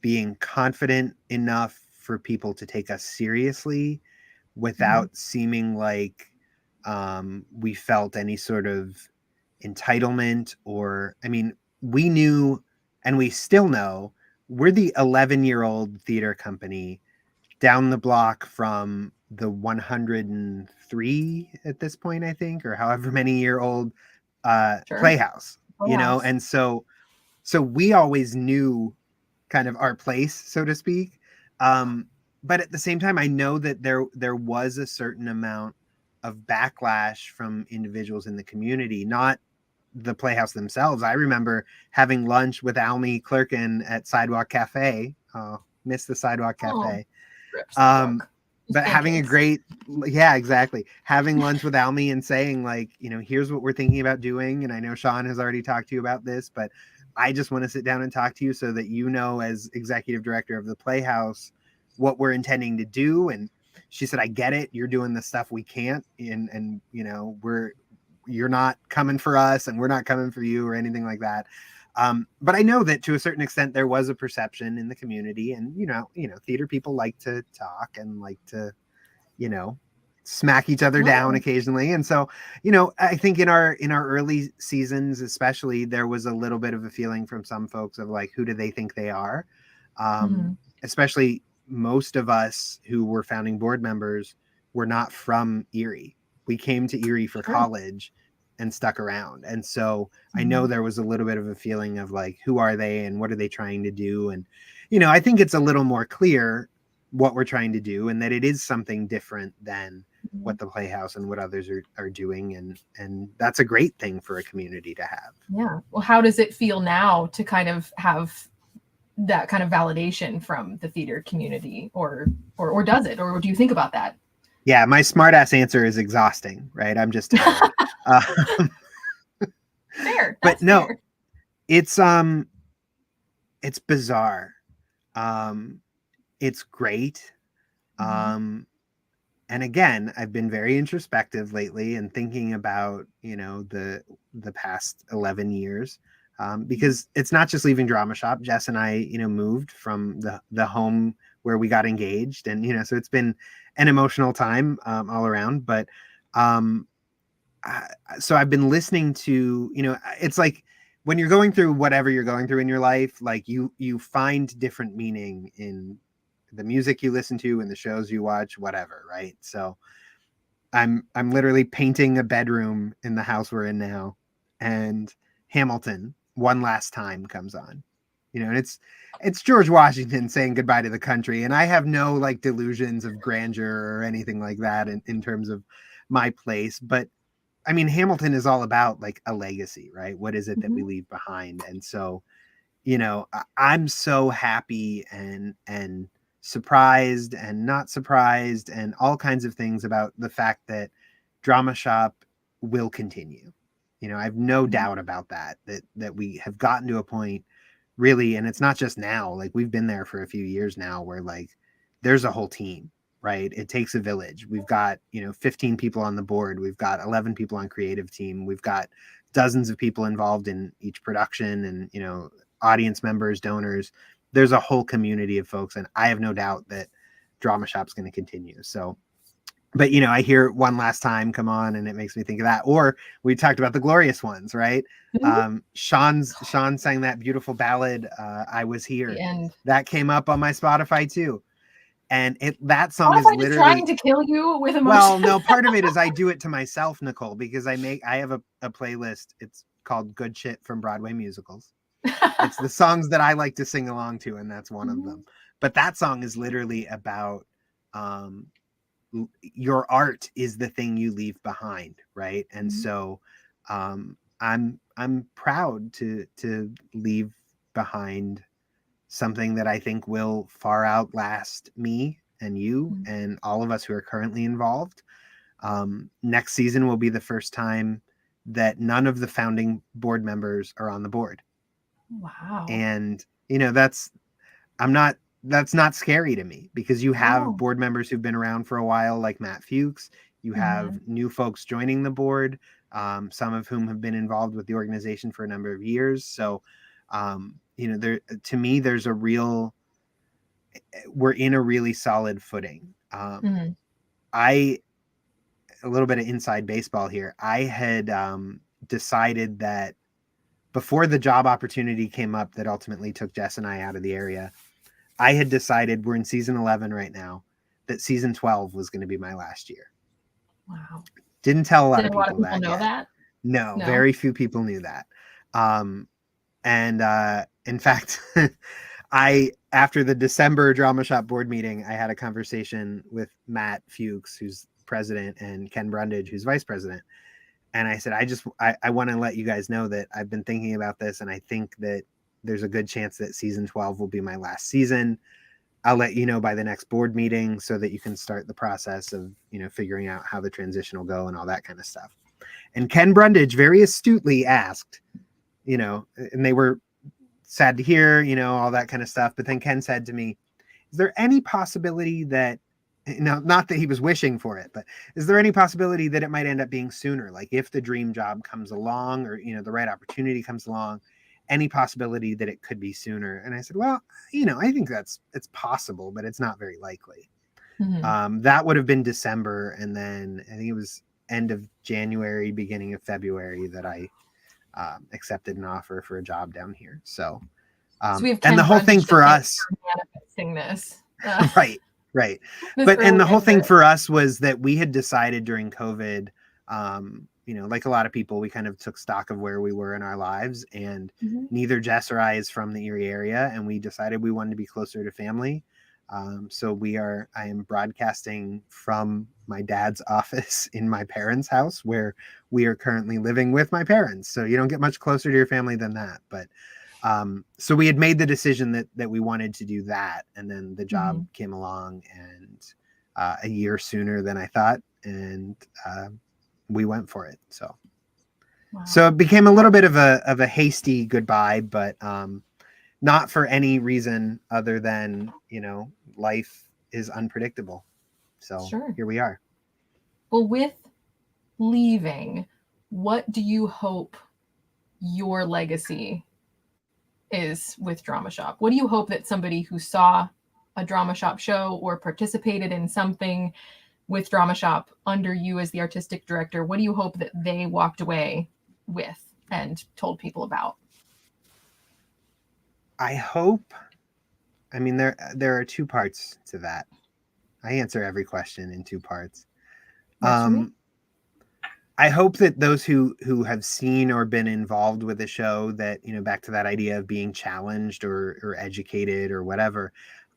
being confident enough for people to take us seriously without seeming like we felt any sort of entitlement. Or, I mean, we knew, and we still know, we're the 11-year-old theater company down the block from the 103 at this point, I think, or however many year old Playhouse, and so we always knew kind of our place, so to speak. But at the same time, I know that there was a certain amount of backlash from individuals in the community, not the Playhouse themselves. I remember having lunch with Almy Clerkin at Sidewalk Cafe. Miss the Sidewalk Cafe. but having a great, yeah, exactly. Having lunch with Almy and saying like, here's what we're thinking about doing. And I know Sean has already talked to you about this, but I just want to sit down and talk to you so that as executive director of the Playhouse, what we're intending to do. And she said, I get it. You're doing the stuff we can't. And you're not coming for us and we're not coming for you or anything like that. But I know that to a certain extent there was a perception in the community, and theater people like to talk and like to smack each other down occasionally. And so I think in our early seasons especially, there was a little bit of a feeling from some folks of like, who do they think they are? Especially most of us who were founding board members were not from Erie. We came to Erie for college and stuck around. And so I know there was a little bit of a feeling of like, who are they and what are they trying to do? And, I think it's a little more clear what we're trying to do and that it is something different than what the Playhouse and what others are doing. And that's a great thing for a community to have. Yeah. Well, how does it feel now to kind of have that kind of validation from the theater community, or does it, or what do you think about that? Yeah, my smart ass answer is exhausting, right? I'm just tired. Fair. But no, fair. It's bizarre. It's great. And again, I've been very introspective lately and thinking about, the past 11 years. Because it's not just leaving Dramashop. Jess and I, moved from the home where we got engaged, and so it's been an emotional time all around. But so I've been listening to, it's like when you're going through whatever you're going through in your life, like you find different meaning in the music you listen to and the shows you watch, whatever, right? So I'm literally painting a bedroom in the house we're in now, and Hamilton One Last Time comes on, and it's George Washington saying goodbye to the country. And I have no like delusions of grandeur or anything like that in terms of my place. But I mean, Hamilton is all about like a legacy, right? What is it that we leave behind? And so, I'm so happy and surprised and not surprised and all kinds of things about the fact that Dramashop will continue. I have no doubt about that we have gotten to a point really, and it's not just now, like we've been there for a few years now, where like there's a whole team, right? It takes a village. We've got, 15 people on the board. We've got 11 people on creative team. We've got dozens of people involved in each production and, audience members, donors. There's a whole community of folks. And I have no doubt that Dramashop's going to continue. So, but, I hear One Last Time come on and it makes me think of that. Or we talked about the Glorious Ones, right? Sean sang that beautiful ballad, I Was Here. That came up on my Spotify too. And that song is literally trying to kill you with emotion. Well, no, part of it is I do it to myself, Nicole, because I have a playlist. It's called Good Shit from Broadway Musicals. It's the songs that I like to sing along to, and that's one of them. But that song is literally about your art is the thing you leave behind, right? And so I'm proud to leave behind something that I think will far outlast me and you and all of us who are currently involved. Next season will be the first time that none of the founding board members are on the board. Wow. And, that's not scary to me, because you have board members who've been around for a while, like Matt Fuchs. You have new folks joining the board, some of whom have been involved with the organization for a number of years. So, there, to me, we're in a really solid footing. A little bit of inside baseball here. I had decided that before the job opportunity came up that ultimately took Jess and I out of the area, I had decided, we're in season 11 right now, that season 12 was going to be my last year. Wow. Didn't tell a lot of people that know yet. That? No, very few people knew that. And in fact, after the December Dramashop board meeting, I had a conversation with Matt Fuchs, who's president, and Ken Brundage, who's vice president. And I said, I want to let you guys know that I've been thinking about this, and I think that there's a good chance that season 12 will be my last season. I'll let you know by the next board meeting so that you can start the process of, figuring out how the transition will go and all that kind of stuff. And Ken Brundage very astutely asked, and they were sad to hear, all that kind of stuff. But then Ken said to me, is there any possibility that, not that he was wishing for it, but is there any possibility that it might end up being sooner? Like if the dream job comes along or, the right opportunity comes along, any possibility that it could be sooner? And I said, well, I think it's possible, but it's not very likely. That would have been December. And then I think it was end of January, beginning of February that I accepted an offer for a job down here. So we have and the whole thing for us manifesting this. Right. And the whole thing for us was that we had decided during COVID, like a lot of people, we kind of took stock of where we were in our lives, and neither Jess or I is from the Erie area, and we decided we wanted to be closer to family. So I am broadcasting from my dad's office in my parents' house, where we are currently living with my parents. So you don't get much closer to your family than that. But so we had made the decision that we wanted to do that. And then the job came along, and a year sooner than I thought. And we went for it. So, So it became a little bit of a hasty goodbye, but not for any reason other than, life is unpredictable. So Here we are. Well, with leaving, what do you hope your legacy is with Dramashop? What do you hope that somebody who saw a Dramashop show or participated in something with Dramashop under you as the artistic director, what do you hope that they walked away with and told people about? I hope, there are two parts to that. I answer every question in two parts. I hope that those who have seen or been involved with the show, that, back to that idea of being challenged or educated or whatever,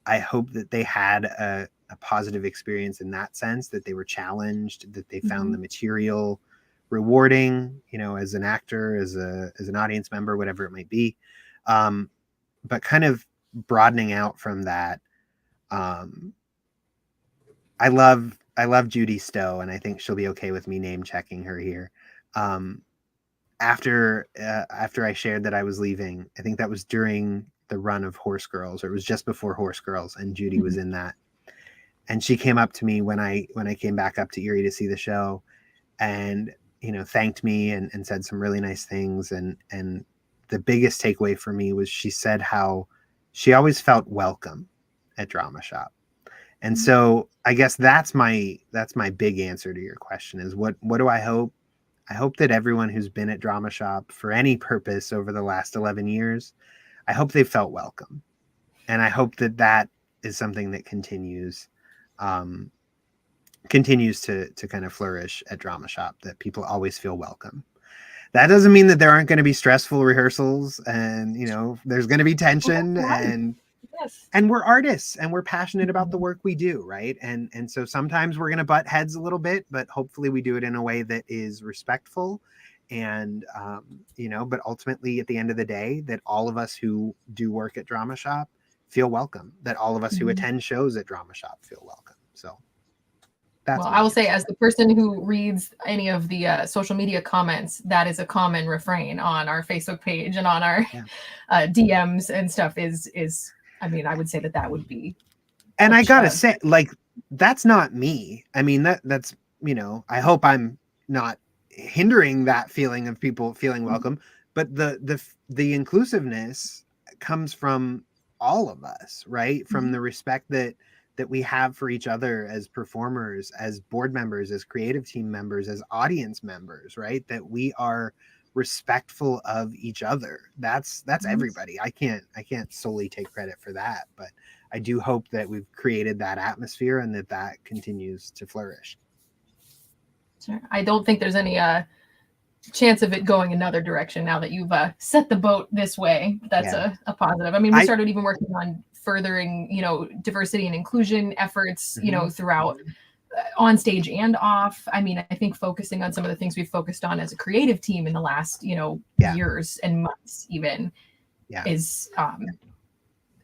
I hope that they had a positive experience in that sense, that they were challenged, that they found the material rewarding, as an actor, as an audience member, whatever it might be. But kind of broadening out from that, I love Judy Stowe, and I think she'll be okay with me name checking her here. After I shared that I was leaving, I think that was during the run of Horse Girls, or it was just before Horse Girls, and Judy was in that. And she came up to me when I came back up to Erie to see the show, and thanked me and said some really nice things. And the biggest takeaway for me was she said how she always felt welcome at Dramashop. And so I guess that's my big answer to your question is what do I hope? I hope that everyone who's been at Dramashop for any purpose over the last 11 years, I hope they felt welcome. And I hope that is something that continues to kind of flourish at Dramashop, that people always feel welcome. That doesn't mean that there aren't going to be stressful rehearsals, and there's going to be tension, and we're artists and we're passionate about the work we do, right? And so sometimes we're going to butt heads a little bit, but hopefully we do it in a way that is respectful, and but ultimately at the end of the day, that all of us who do work at Dramashop feel welcome, that all of us who attend shows at Dramashop feel welcome. So I will say, as the person who reads any of the social media comments, that is a common refrain on our Facebook page and on our DMs and stuff is, I would say that would be. And I gotta say, like, that's not me. That's, I hope I'm not hindering that feeling of people feeling welcome, but the inclusiveness comes from all of us, right? From the respect that we have for each other as performers, as board members, as creative team members, as audience members, right? That we are respectful of each other. That's everybody. I can't solely take credit for that, but I do hope that we've created that atmosphere and that continues to flourish. Sure. I don't think there's any chance of it going another direction now that you've set the boat this way. That's a positive. We started even working on furthering, diversity and inclusion efforts, throughout on stage and off. I think focusing on some of the things we've focused on as a creative team in the last, years and months even is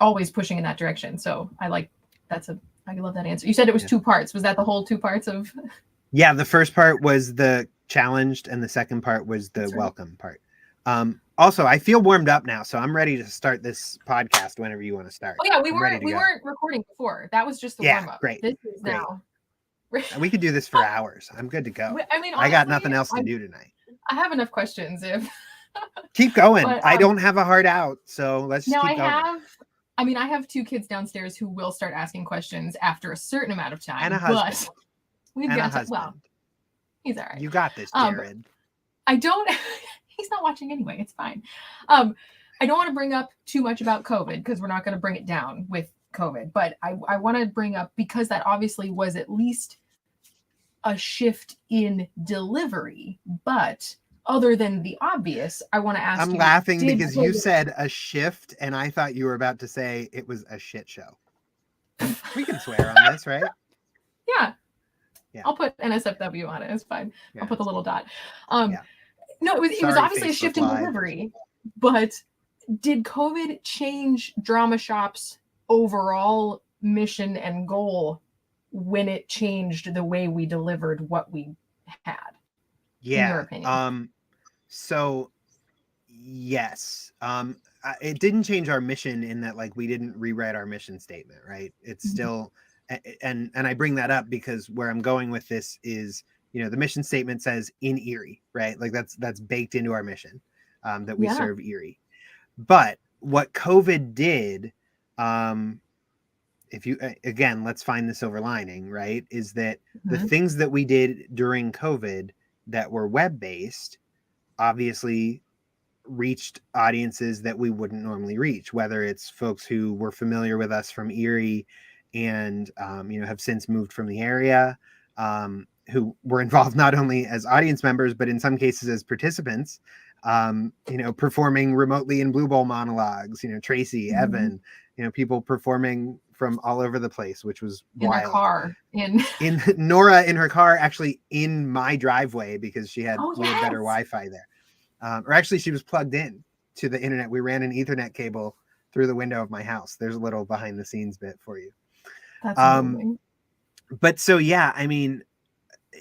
always pushing in that direction. So I love that answer. You said it was 2 parts. Was that the whole 2 parts of? Yeah, the first part was the challenged, and the second part was the welcome part. Also, I feel warmed up now, so I'm ready to start this podcast whenever you want to start. Oh yeah, we weren't recording before. That was just the warm up. Great. This is great. now. We could do this for hours. I'm good to go. I mean, honestly, I got nothing else to do tonight. I have enough questions. Keep going. But, I don't have a heart out, so let's just keep going. I have 2 kids downstairs who will start asking questions after a certain amount of time. And a husband. But we've got to, well, he's all right. You got this, Jared. He's not watching anyway. It's fine. I don't want to bring up too much about COVID because we're not going to bring it down with COVID. But I want to bring up, because that obviously was at least a shift in delivery. But other than the obvious, I want to ask you. I'm laughing because you said a shift, and I thought you were about to say it was a shit show. We can swear on this, right? Yeah. I'll put NSFW on it. It's fine. I'll put the little dot. No, it was obviously a shift in delivery, but did COVID change Dramashop's overall mission and goal when it changed the way we delivered what we had? Yeah. In your opinion? So yes. It didn't change our mission in that, like, we didn't rewrite our mission statement, right? It's still, and I bring that up because where I'm going with this is, the mission statement says in Erie, right? Like that's baked into our mission, that we serve Erie. But what COVID did, if you, again, let's find the silver lining, right? Is that the things that we did during COVID that were web-based obviously reached audiences that we wouldn't normally reach, whether it's folks who were familiar with us from Erie and, have since moved from the area, who were involved not only as audience members, but in some cases as participants, performing remotely in Blue Bowl monologues, Tracy, Evan, people performing from all over the place, which was wild. In their car. In Nora in her car, actually in my driveway, because we had better Wi-Fi there. Or actually she was plugged in to the internet. We ran an Ethernet cable through the window of my house. There's a little behind the scenes bit for you. That's amazing. But so,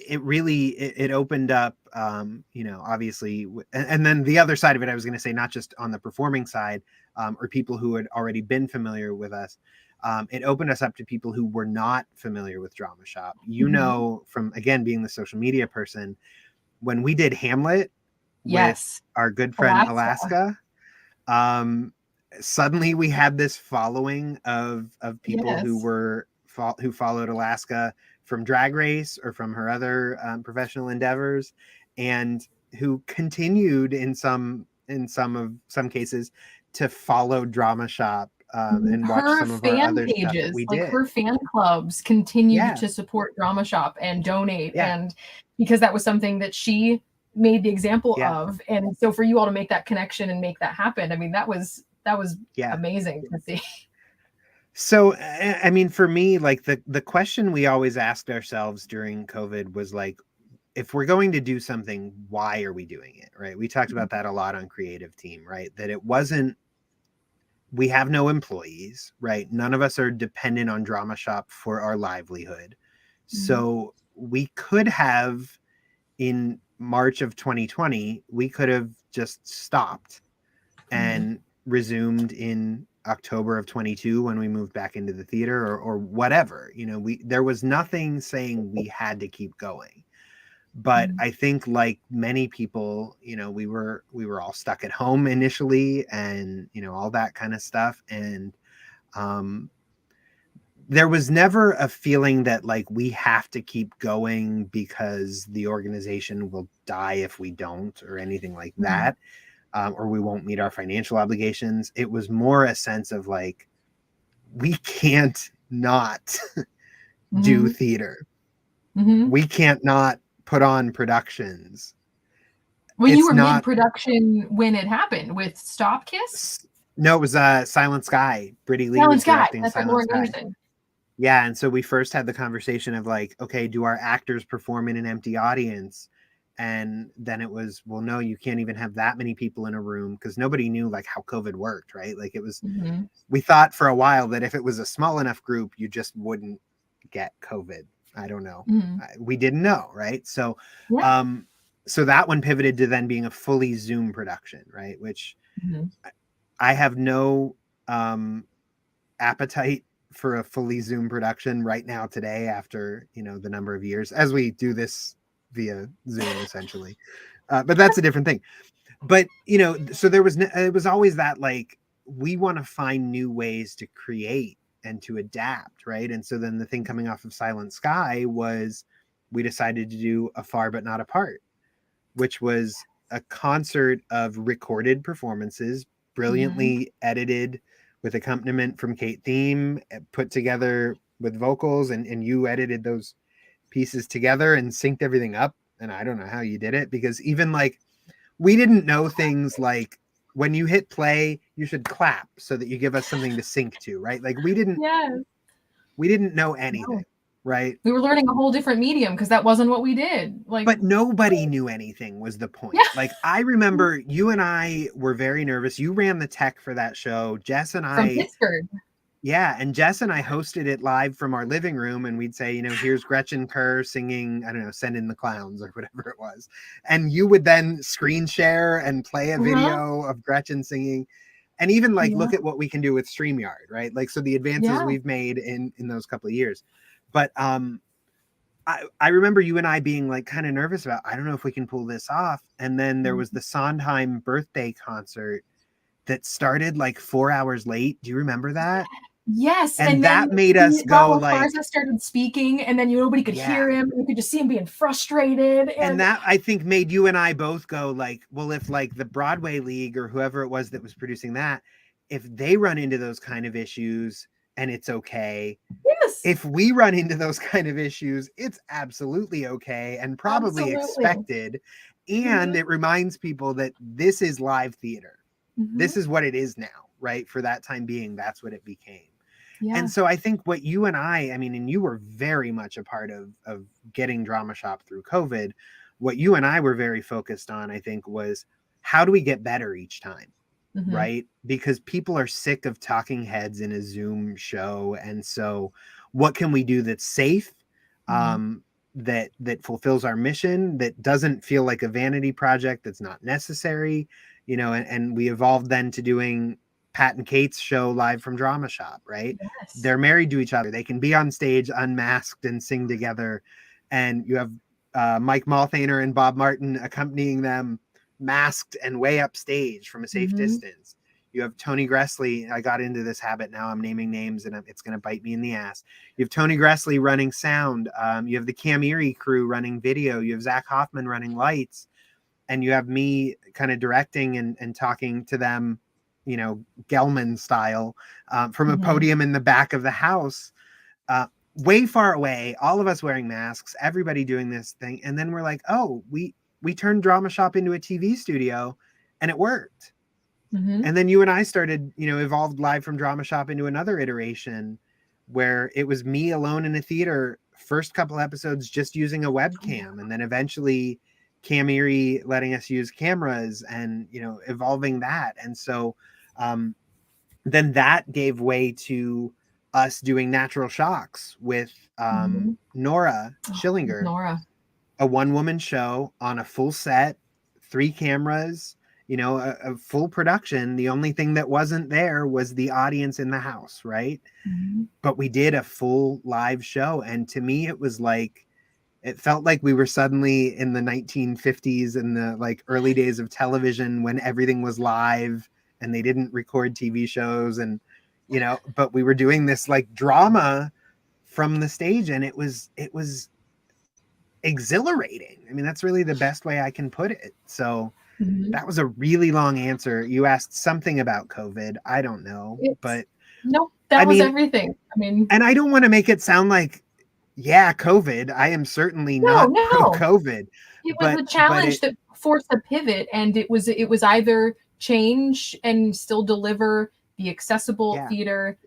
it really, it opened up, obviously, and then the other side of it, I was going to say, not just on the performing side, or people who had already been familiar with us. It opened us up to people who were not familiar with Dramashop. From, again, being the social media person, when we did Hamlet with our good friend Alaska, suddenly we had this following of people who followed Alaska from Drag Race or from her other professional endeavors, and who continued in some cases to follow Dramashop and watch some of our other stuff that we did. Her fan clubs continued to support Dramashop and donate, and because that was something that she made the example of, and so for you all to make that connection and make that happen, I mean, that was amazing to see. So, I mean, for me, like the question we always asked ourselves during COVID was like, if we're going to do something, why are we doing it? Right. We talked about that a lot on Creative Team, right? That it wasn't, we have no employees, right? None of us are dependent on Dramashop for our livelihood. So we could have, in March of 2020, we could have just stopped and resumed in October of 22 when we moved back into the theater, or whatever, there was nothing saying we had to keep going. But I think, like many people, we were all stuck at home initially, and all that kind of stuff, and there was never a feeling that like we have to keep going because the organization will die if we don't, or anything like that. Or we won't meet our financial obligations. It was more a sense of like, we can't not do theater. We can't not put on productions. When you were mid-production when it happened with Stop Kiss? No, it was Silent Sky. Brittany Lee was directing Silent Sky. Yeah, and so we first had the conversation of like, okay, do our actors perform in an empty audience? And then it was, well, no, you can't even have that many people in a room, because nobody knew like how COVID worked, right? Like it was, we thought for a while that if it was a small enough group, you just wouldn't get COVID. I don't know. We didn't know, right? So, so that one pivoted to then being a fully Zoom production, right? Which I have no appetite for a fully Zoom production right now today, after, you know, the number of years as we do this via Zoom essentially. But that's a different thing. But, you know, so it was always that, like, we want to find new ways to create and to adapt, right? And so then the thing coming off of Silent Sky was, we decided to do Afar But Not Apart, which was a concert of recorded performances, brilliantly edited, with accompaniment from Kate Thiem, put together with vocals, and you edited those pieces together and synced everything up. And I don't know how you did it, because even like, we didn't know things like, when you hit play, you should clap so that you give us something to sync to, right? Like we didn't know anything, right? We were learning a whole different medium, because that wasn't what we did. Like, but nobody knew anything was the point. Like I remember you and I were very nervous. You ran the tech for that show. Jess and from Pittsburgh. Yeah, and Jess and I hosted it live from our living room, and we'd say, you know, here's Gretchen Kerr singing, I don't know, Send in the Clowns or whatever it was. And you would then screen share and play a video of Gretchen singing. And even like, look at what we can do with StreamYard, right? Like, so the advances we've made in those couple of years. But I remember you and I being like kind of nervous about, I don't know if we can pull this off. And then there was the Sondheim birthday concert that started like 4 hours late. Do you remember that? Yes, and that made us go like, Farza started speaking, and then nobody could hear him. You could just see him being frustrated, and that I think made you and I both go like, well, if like the Broadway League or whoever it was that was producing that, if they run into those kind of issues and it's okay, if we run into those kind of issues, it's absolutely okay and probably expected. And it reminds people that this is live theater. This is what it is now, right? For that time being, that's what it became. And so I think what you and I mean, and you were very much a part of getting Dramashop through COVID. What you and I were very focused on, I think, was how do we get better each time, right? Because people are sick of talking heads in a Zoom show. And so what can we do that's safe, that fulfills our mission, that doesn't feel like a vanity project, that's not necessary, you know, and we evolved then to doing Pat and Kate's show live from Dramashop, right? They're married to each other. They can be on stage unmasked and sing together. And you have Mike Malthaner and Bob Martin accompanying them, masked and way upstage from a safe distance. You have Tony Gressley. I got into this habit now. I'm naming names and it's going to bite me in the ass. You have Tony Gressley running sound. You have the Cam Erie crew running video. You have Zach Hoffman running lights. And you have me kind of directing and talking to them, you know, Gelman style, from a podium in the back of the house, way far away, all of us wearing masks, everybody doing this thing. And then we're like, oh, we turned Dramashop into a TV studio and it worked. And then you and I started, you know, evolved live from Dramashop into another iteration where it was me alone in a theater, first couple episodes just using a webcam, and then eventually Cam Erie letting us use cameras and, you know, evolving that. And so then that gave way to us doing Natural Shocks with Nora Schillinger, a one-woman show on a full set, 3 cameras, you know, a full production. The only thing that wasn't there was the audience in the house, right? But we did a full live show. And to me, it was like, it felt like we were suddenly in the 1950s and the like early days of television when everything was live and they didn't record TV shows, and, you know, but we were doing this like drama from the stage, and it was exhilarating. I mean, that's really the best way I can put it. So that was a really long answer. You asked something about COVID. I don't know, but no, that was everything. I mean, and I don't want to make it sound like, yeah, COVID. I am certainly not pro COVID. It was a challenge that forced a pivot, and it was either change and still deliver the accessible theater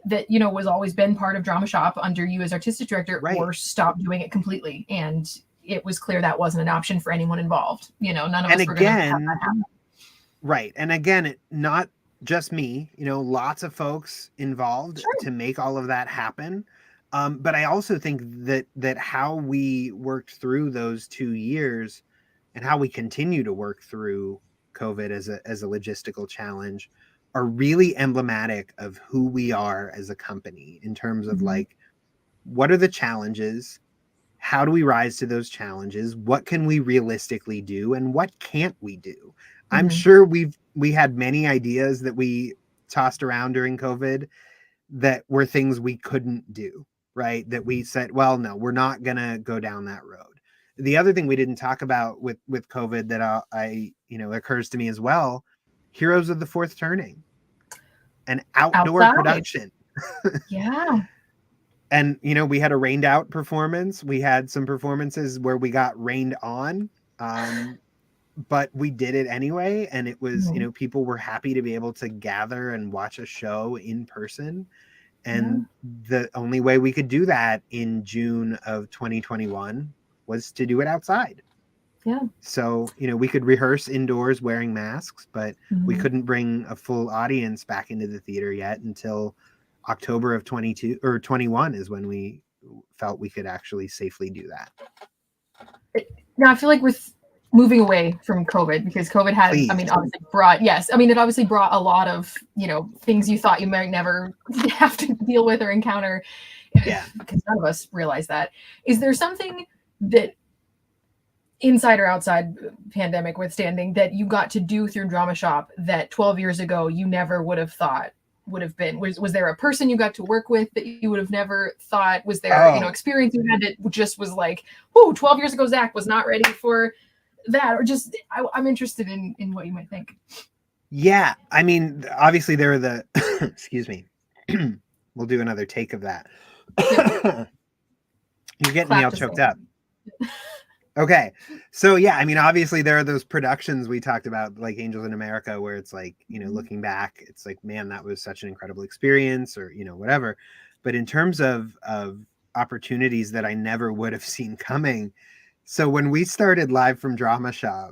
that, you know, was always been part of Dramashop under you as artistic director, or stop doing it completely. And it was clear that wasn't an option for anyone involved. None of And us were going to have that again, happen. right. And again, not just me, lots of folks involved Sure. to make all of that happen. But I also think that how we worked through those 2 years and how we continue to work through COVID as a logistical challenge are really emblematic of who we are as a company in terms of like, what are the challenges? How do we rise to those challenges? What can we realistically do? And what can't we do? I'm sure we had many ideas that we tossed around during COVID that were things we couldn't do, right? That we said, well, no, we're not going to go down that road. The other thing we didn't talk about with COVID that occurs to me as well, Heroes of the Fourth Turning, an outdoor Outside. production. Yeah. And, we had a rained out performance. We had some performances where we got rained on, but we did it anyway. And it was, people were happy to be able to gather and watch a show in person. And the only way we could do that in June of 2021 was to do it outside. Yeah. So, we could rehearse indoors wearing masks, but we couldn't bring a full audience back into the theater yet until October of 22 or 21 is when we felt we could actually safely do that. Now I feel like we're moving away from COVID because COVID had, Please. obviously brought, it obviously brought a lot of, things you thought you might never have to deal with or encounter. Yeah. Because none of us realize that. Is there something that inside or outside pandemic withstanding that you got to do through Dramashop that 12 years ago you never would have thought would have been? Was there a person you got to work with that you would have never thought? Was there experience you had that just was like, 12 years ago Zach was not ready for that? Or just I'm interested in what you might think. Yeah, obviously there are the excuse me. We'll do another take of that. You're getting me all choked up. Okay. So yeah, obviously there are those productions we talked about, like Angels in America, where it's like, looking back, it's like, man, that was such an incredible experience, or, whatever. But in terms of opportunities that I never would have seen coming. So when we started Live from Dramashop,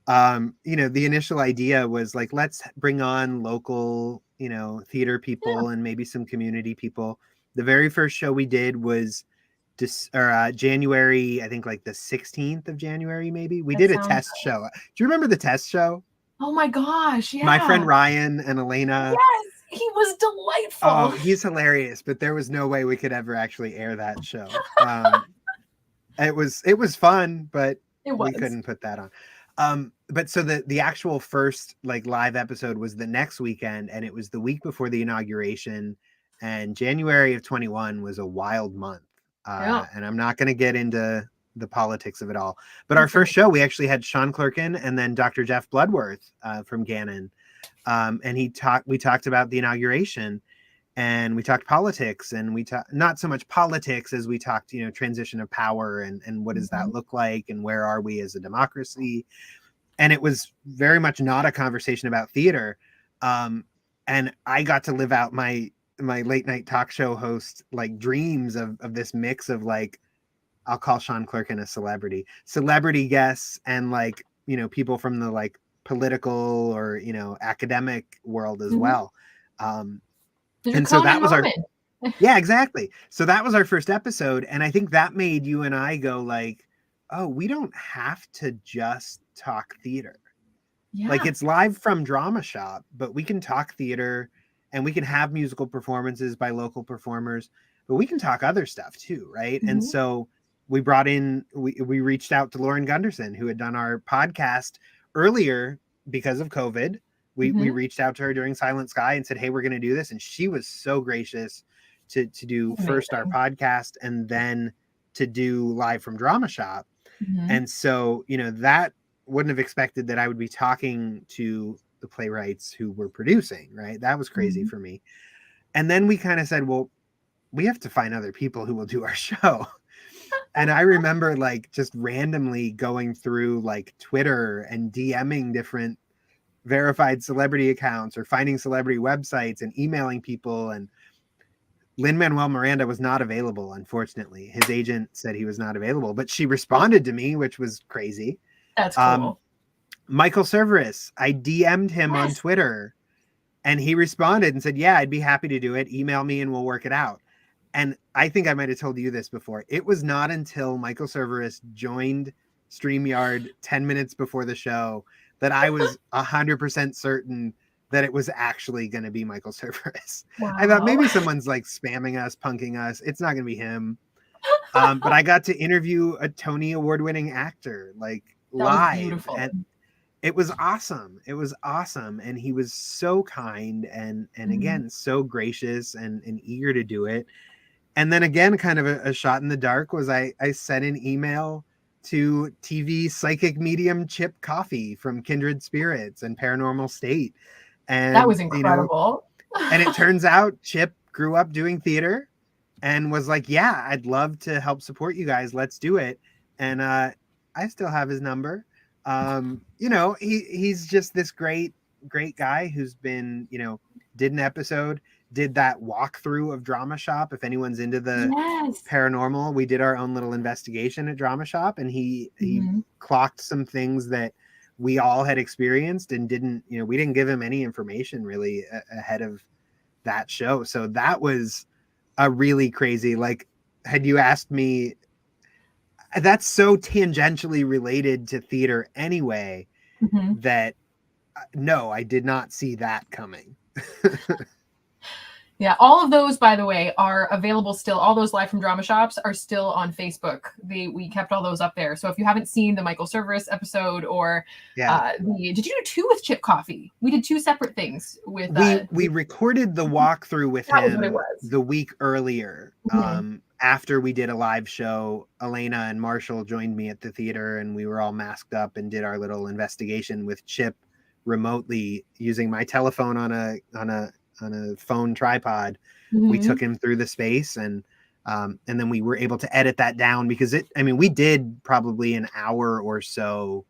the initial idea was like, let's bring on local, theater people and maybe some community people. The very first show we did was January, I think like the 16th of January, maybe. We did a test show. Do you remember the test show? Oh my gosh, yeah. My friend Ryan and Elena. Yes, he was delightful. Oh, he's hilarious, but there was no way we could ever actually air that show. It was fun, but we couldn't put that on. But so the actual first like live episode was the next weekend, and it was the week before the inauguration, and January of 21 was a wild month. And I'm not going to get into the politics of it all. But our first show, we actually had Sean Clerkin and then Dr. Jeff Bloodworth from Gannon. And we talked about the inauguration, and we talked politics, and we talked not so much politics as we talked, transition of power and what does that look like, and where are we as a democracy? And it was very much not a conversation about theater. And I got to live out my late night talk show host like dreams of this mix of like, I'll call Sean Clerkin a celebrity guests, and like, people from the like political or, academic world as well. And so that was yeah, exactly. So that was our first episode. And I think that made you and I go like, oh, we don't have to just talk theater. Yeah. Like, it's Live from Dramashop, but we can talk theater, and we can have musical performances by local performers, but we can talk other stuff too, right? And so we reached out to Lauren Gunderson, who had done our podcast earlier because of COVID. We reached out to her during Silent Sky and said, hey, we're going to do this. And she was so gracious to do first our podcast and then to do Live from Dramashop. And so, that wouldn't have expected that I would be talking to the playwrights who were producing, right? That was crazy for me. And then we kind of said, well, we have to find other people who will do our show. And I remember like just randomly going through like Twitter and DMing different verified celebrity accounts or finding celebrity websites and emailing people. And Lin-Manuel Miranda was not available, unfortunately. His agent said he was not available, but she responded to me, which was crazy. That's cool. Michael Cerveris, I DM'd him on Yes. Twitter, and he responded and said, yeah, I'd be happy to do it. Email me and we'll work it out. And I think I might have told you this before. It was not until Michael Cerveris joined StreamYard 10 minutes before the show that I was 100% certain that it was actually going to be Michael Cerveris. Wow. I thought maybe someone's like spamming us, punking us. It's not going to be him. But I got to interview a Tony Award-winning actor, like That was live. beautiful. And it was awesome. It was awesome. And he was so kind and again, so gracious and eager to do it. And then again, kind of a shot in the dark was I sent an email to TV psychic medium Chip Coffey from Kindred Spirits and Paranormal State. And that was incredible. And it turns out Chip grew up doing theater and was like, yeah, I'd love to help support you guys. Let's do it. And I still have his number. He's just this great guy who's been, did an episode, did that walkthrough of Dramashop. If anyone's into the paranormal, we did our own little investigation at Dramashop, and he clocked some things that we all had experienced and we didn't give him any information really ahead of that show. So that was a really crazy, like, had you asked me, that's so tangentially related to theater anyway, that no, I did not see that coming. Yeah, all of those, by the way, are available still. All those live from Dramashops are still on Facebook. We kept all those up there. So if you haven't seen the Michael Cerveris episode or did you do 2 with Chip Coffey? We did 2 separate things with. We recorded the walkthrough with him the week earlier. After we did a live show, Elena and Marshall joined me at the theater, and we were all masked up and did our little investigation with Chip remotely using my telephone on a phone tripod. We took him through the space, and then we were able to edit that down because we did probably an hour or so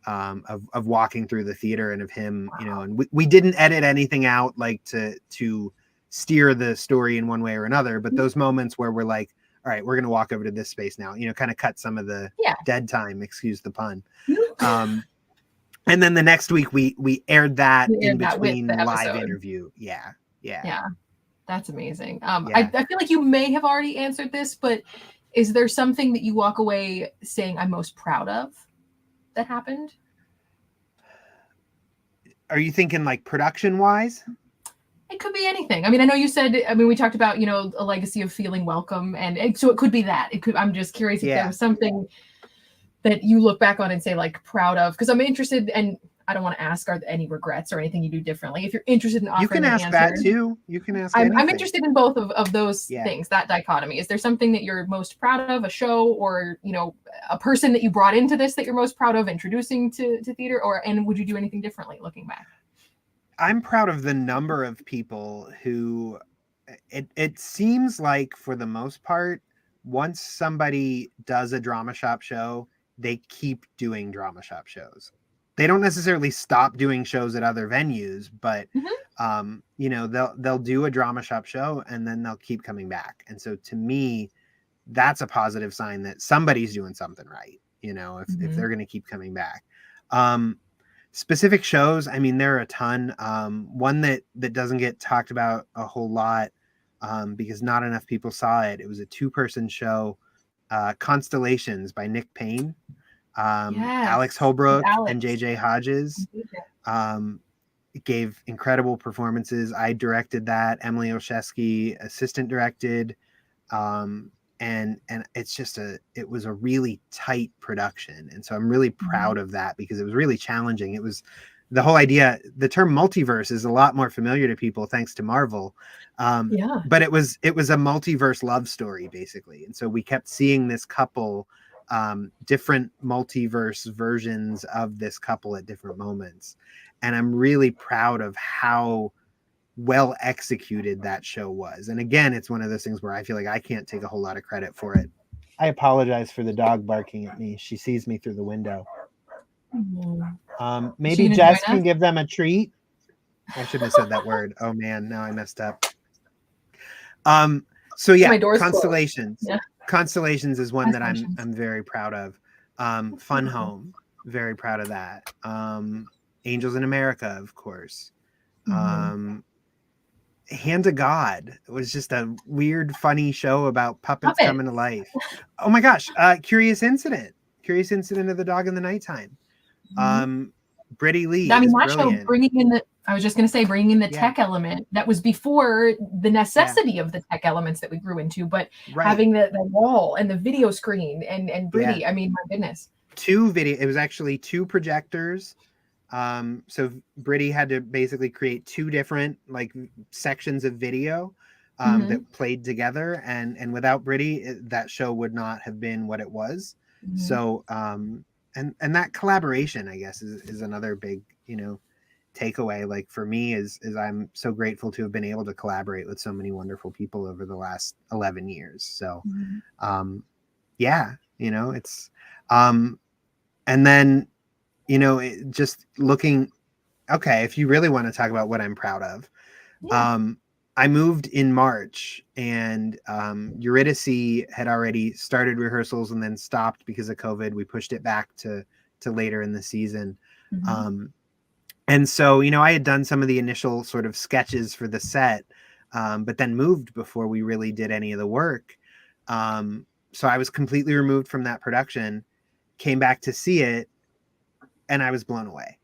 of walking through the theater and of him, and we didn't edit anything out like to steer the story in one way or another, but those moments where we're like, all right, we're going to walk over to this space now, kind of cut some of the dead time, excuse the pun. And then the next week we aired that in between the live interview. Yeah. That's amazing. I feel like you may have already answered this, but is there something that you walk away saying I'm most proud of that happened? Are you thinking like production wise? It could be anything. I know you said, we talked about, a legacy of feeling welcome. And so it could be that. I'm just curious if there was something that you look back on and say like proud of, because I'm interested, and I don't want to ask are there any regrets or anything you do differently. If you're interested in offering, you can ask that too. You can ask. I'm interested in both of those things. That dichotomy. Is there something that you're most proud of, a show or a person that you brought into this that you're most proud of introducing to theater, and would you do anything differently looking back? I'm proud of the number of people who it seems like for the most part, once somebody does a Dramashop show, they keep doing Dramashop shows. They don't necessarily stop doing shows at other venues, but they'll do a Dramashop show and then they'll keep coming back. And so to me, that's a positive sign that somebody's doing something right, if they're going to keep coming back. Specific shows, there are a ton. One that doesn't get talked about a whole lot because not enough people saw it. It was a 2-person show, Constellations by Nick Payne, Alex Holbrook, and JJ Hodges gave incredible performances. I directed that. Emily Olszewski assistant directed. And it was a really tight production. And so I'm really proud of that because it was really challenging. It was the whole idea, the term multiverse is a lot more familiar to people thanks to Marvel. But it was a multiverse love story basically. And so we kept seeing this couple, different multiverse versions of this couple at different moments. And I'm really proud of how well executed that show was. And again, it's one of those things where I feel like I can't take a whole lot of credit for it. I apologize for the dog barking at me. She sees me through the window. Maybe Jess can give them a treat. I shouldn't have said that word. Oh man, now I messed up. So yeah, My door's closed. Constellations. Yeah. Constellations is one that I'm Constellations. very proud of. Fun Home, very proud of that. Angels in America, of course. Mhm. Hand to God was just a weird, funny show about puppets Puppets. coming to life. Oh my gosh, Curious Incident. Curious Incident of the Dog in the Nighttime. Mhm. Brittany Lee I mean, is that show brilliant. bringing in the I was just going to say bringing in the Yeah, tech element that was before the yeah, necessity of the tech elements that we grew into, but right. having the wall and the video screen and Yeah. Britty, I mean, my goodness. It was actually two projectors. So Brittany had to basically create two different like sections of video that Mhm. played together, and without Brittany, that show would not have been what it was. Mhm. So and that collaboration, I guess, is another big, takeaway. Like for me, is I'm so grateful to have been able to collaborate with so many wonderful people over the last 11 years. So Mhm. um, yeah, it's um, and then just looking. Okay, if you really want to talk about what I'm proud of, Yeah. I moved in March, and Eurydice had already started rehearsals and then stopped because of COVID. We pushed it back to later in the season. Mhm. Um, and so, I had done some of the initial sort of sketches for the set, but then moved before we really did any of the work. So I was completely removed from that production, came back to see it, and I was blown away.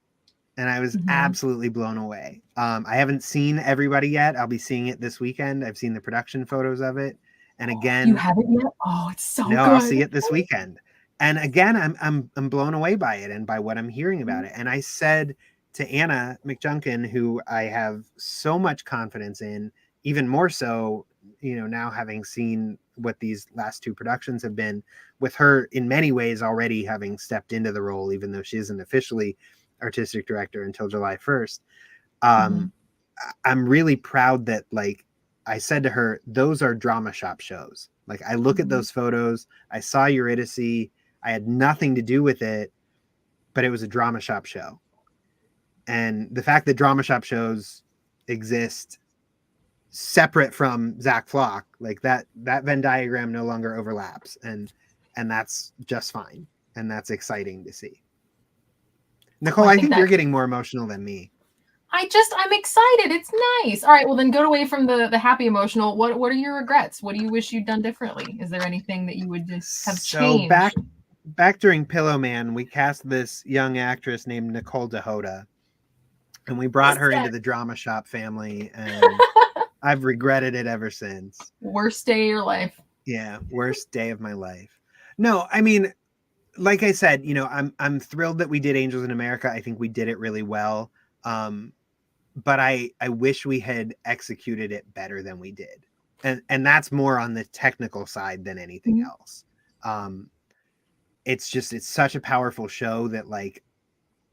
And I was Mhm. absolutely blown away. I haven't seen everybody yet. I'll be seeing it this weekend. I've seen the production photos of it. And You again, haven't yet? Oh, it's so no, I'll good. see it this weekend. And again, I'm blown away by it and by what I'm hearing about Mhm. it. And I said to Anna McJunkin, who I have so much confidence in, even more so, now having seen what these last two productions have been, with her in many ways already having stepped into the role, even though she isn't officially artistic director until July 1st. Mhm. I'm really proud that, like, I said to her, those are drama shop shows. Like, I look at Mhm. those photos, I saw Eurydice, I had nothing to do with it, but it was a drama shop show. And the fact that drama shop shows exist separate from Zach Flock, like that Venn diagram no longer overlaps, and that's just fine, and that's exciting to see. Well, Nicole, I I think think you're that getting more emotional than me. I'm excited. It's nice. All right, well then go away from the happy emotional. What are your regrets? What do you wish you'd done differently? Is there anything that you would just have So changed? back during Pillow Man, we cast this young actress named Nicole Lossie, and we brought her into Yes. the Drama Shop family, and I've regretted it ever since. Worst day of your life. Yeah, worst day of my life. No, I mean, like I said, I'm thrilled that we did Angels in America. I think we did it really well. Um, but I wish we had executed it better than we did. And that's more on the technical side than anything Mhm. else. Um, it's such a powerful show that, like,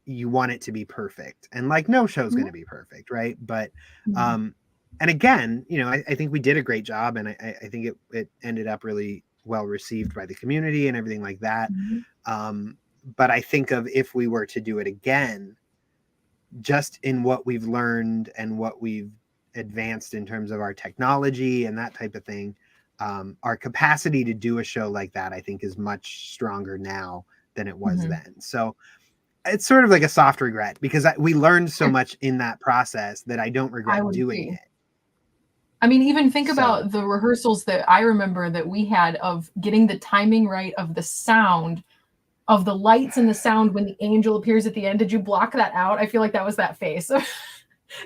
you want it to be perfect, and like no show's going Mhm. to be perfect, right? But Mhm. um and again, I think we did a great job, and I think it ended up really well received by the community and everything like that. Mhm. um but I think of, if we were to do it again, just in what we've learned and what we've advanced in terms of our technology and that type of thing, our capacity to do a show like that, I think, is much stronger now than it was Mhm. then. So it's sort of like a soft regret, because we learned so much in that process that I don't I regret would doing agree. it. I mean, even think So about the rehearsals that I remember that we had of getting the timing right of the sound, of the lights and the sound when the angel appears at the end. Did you block that out? I feel like that was that face of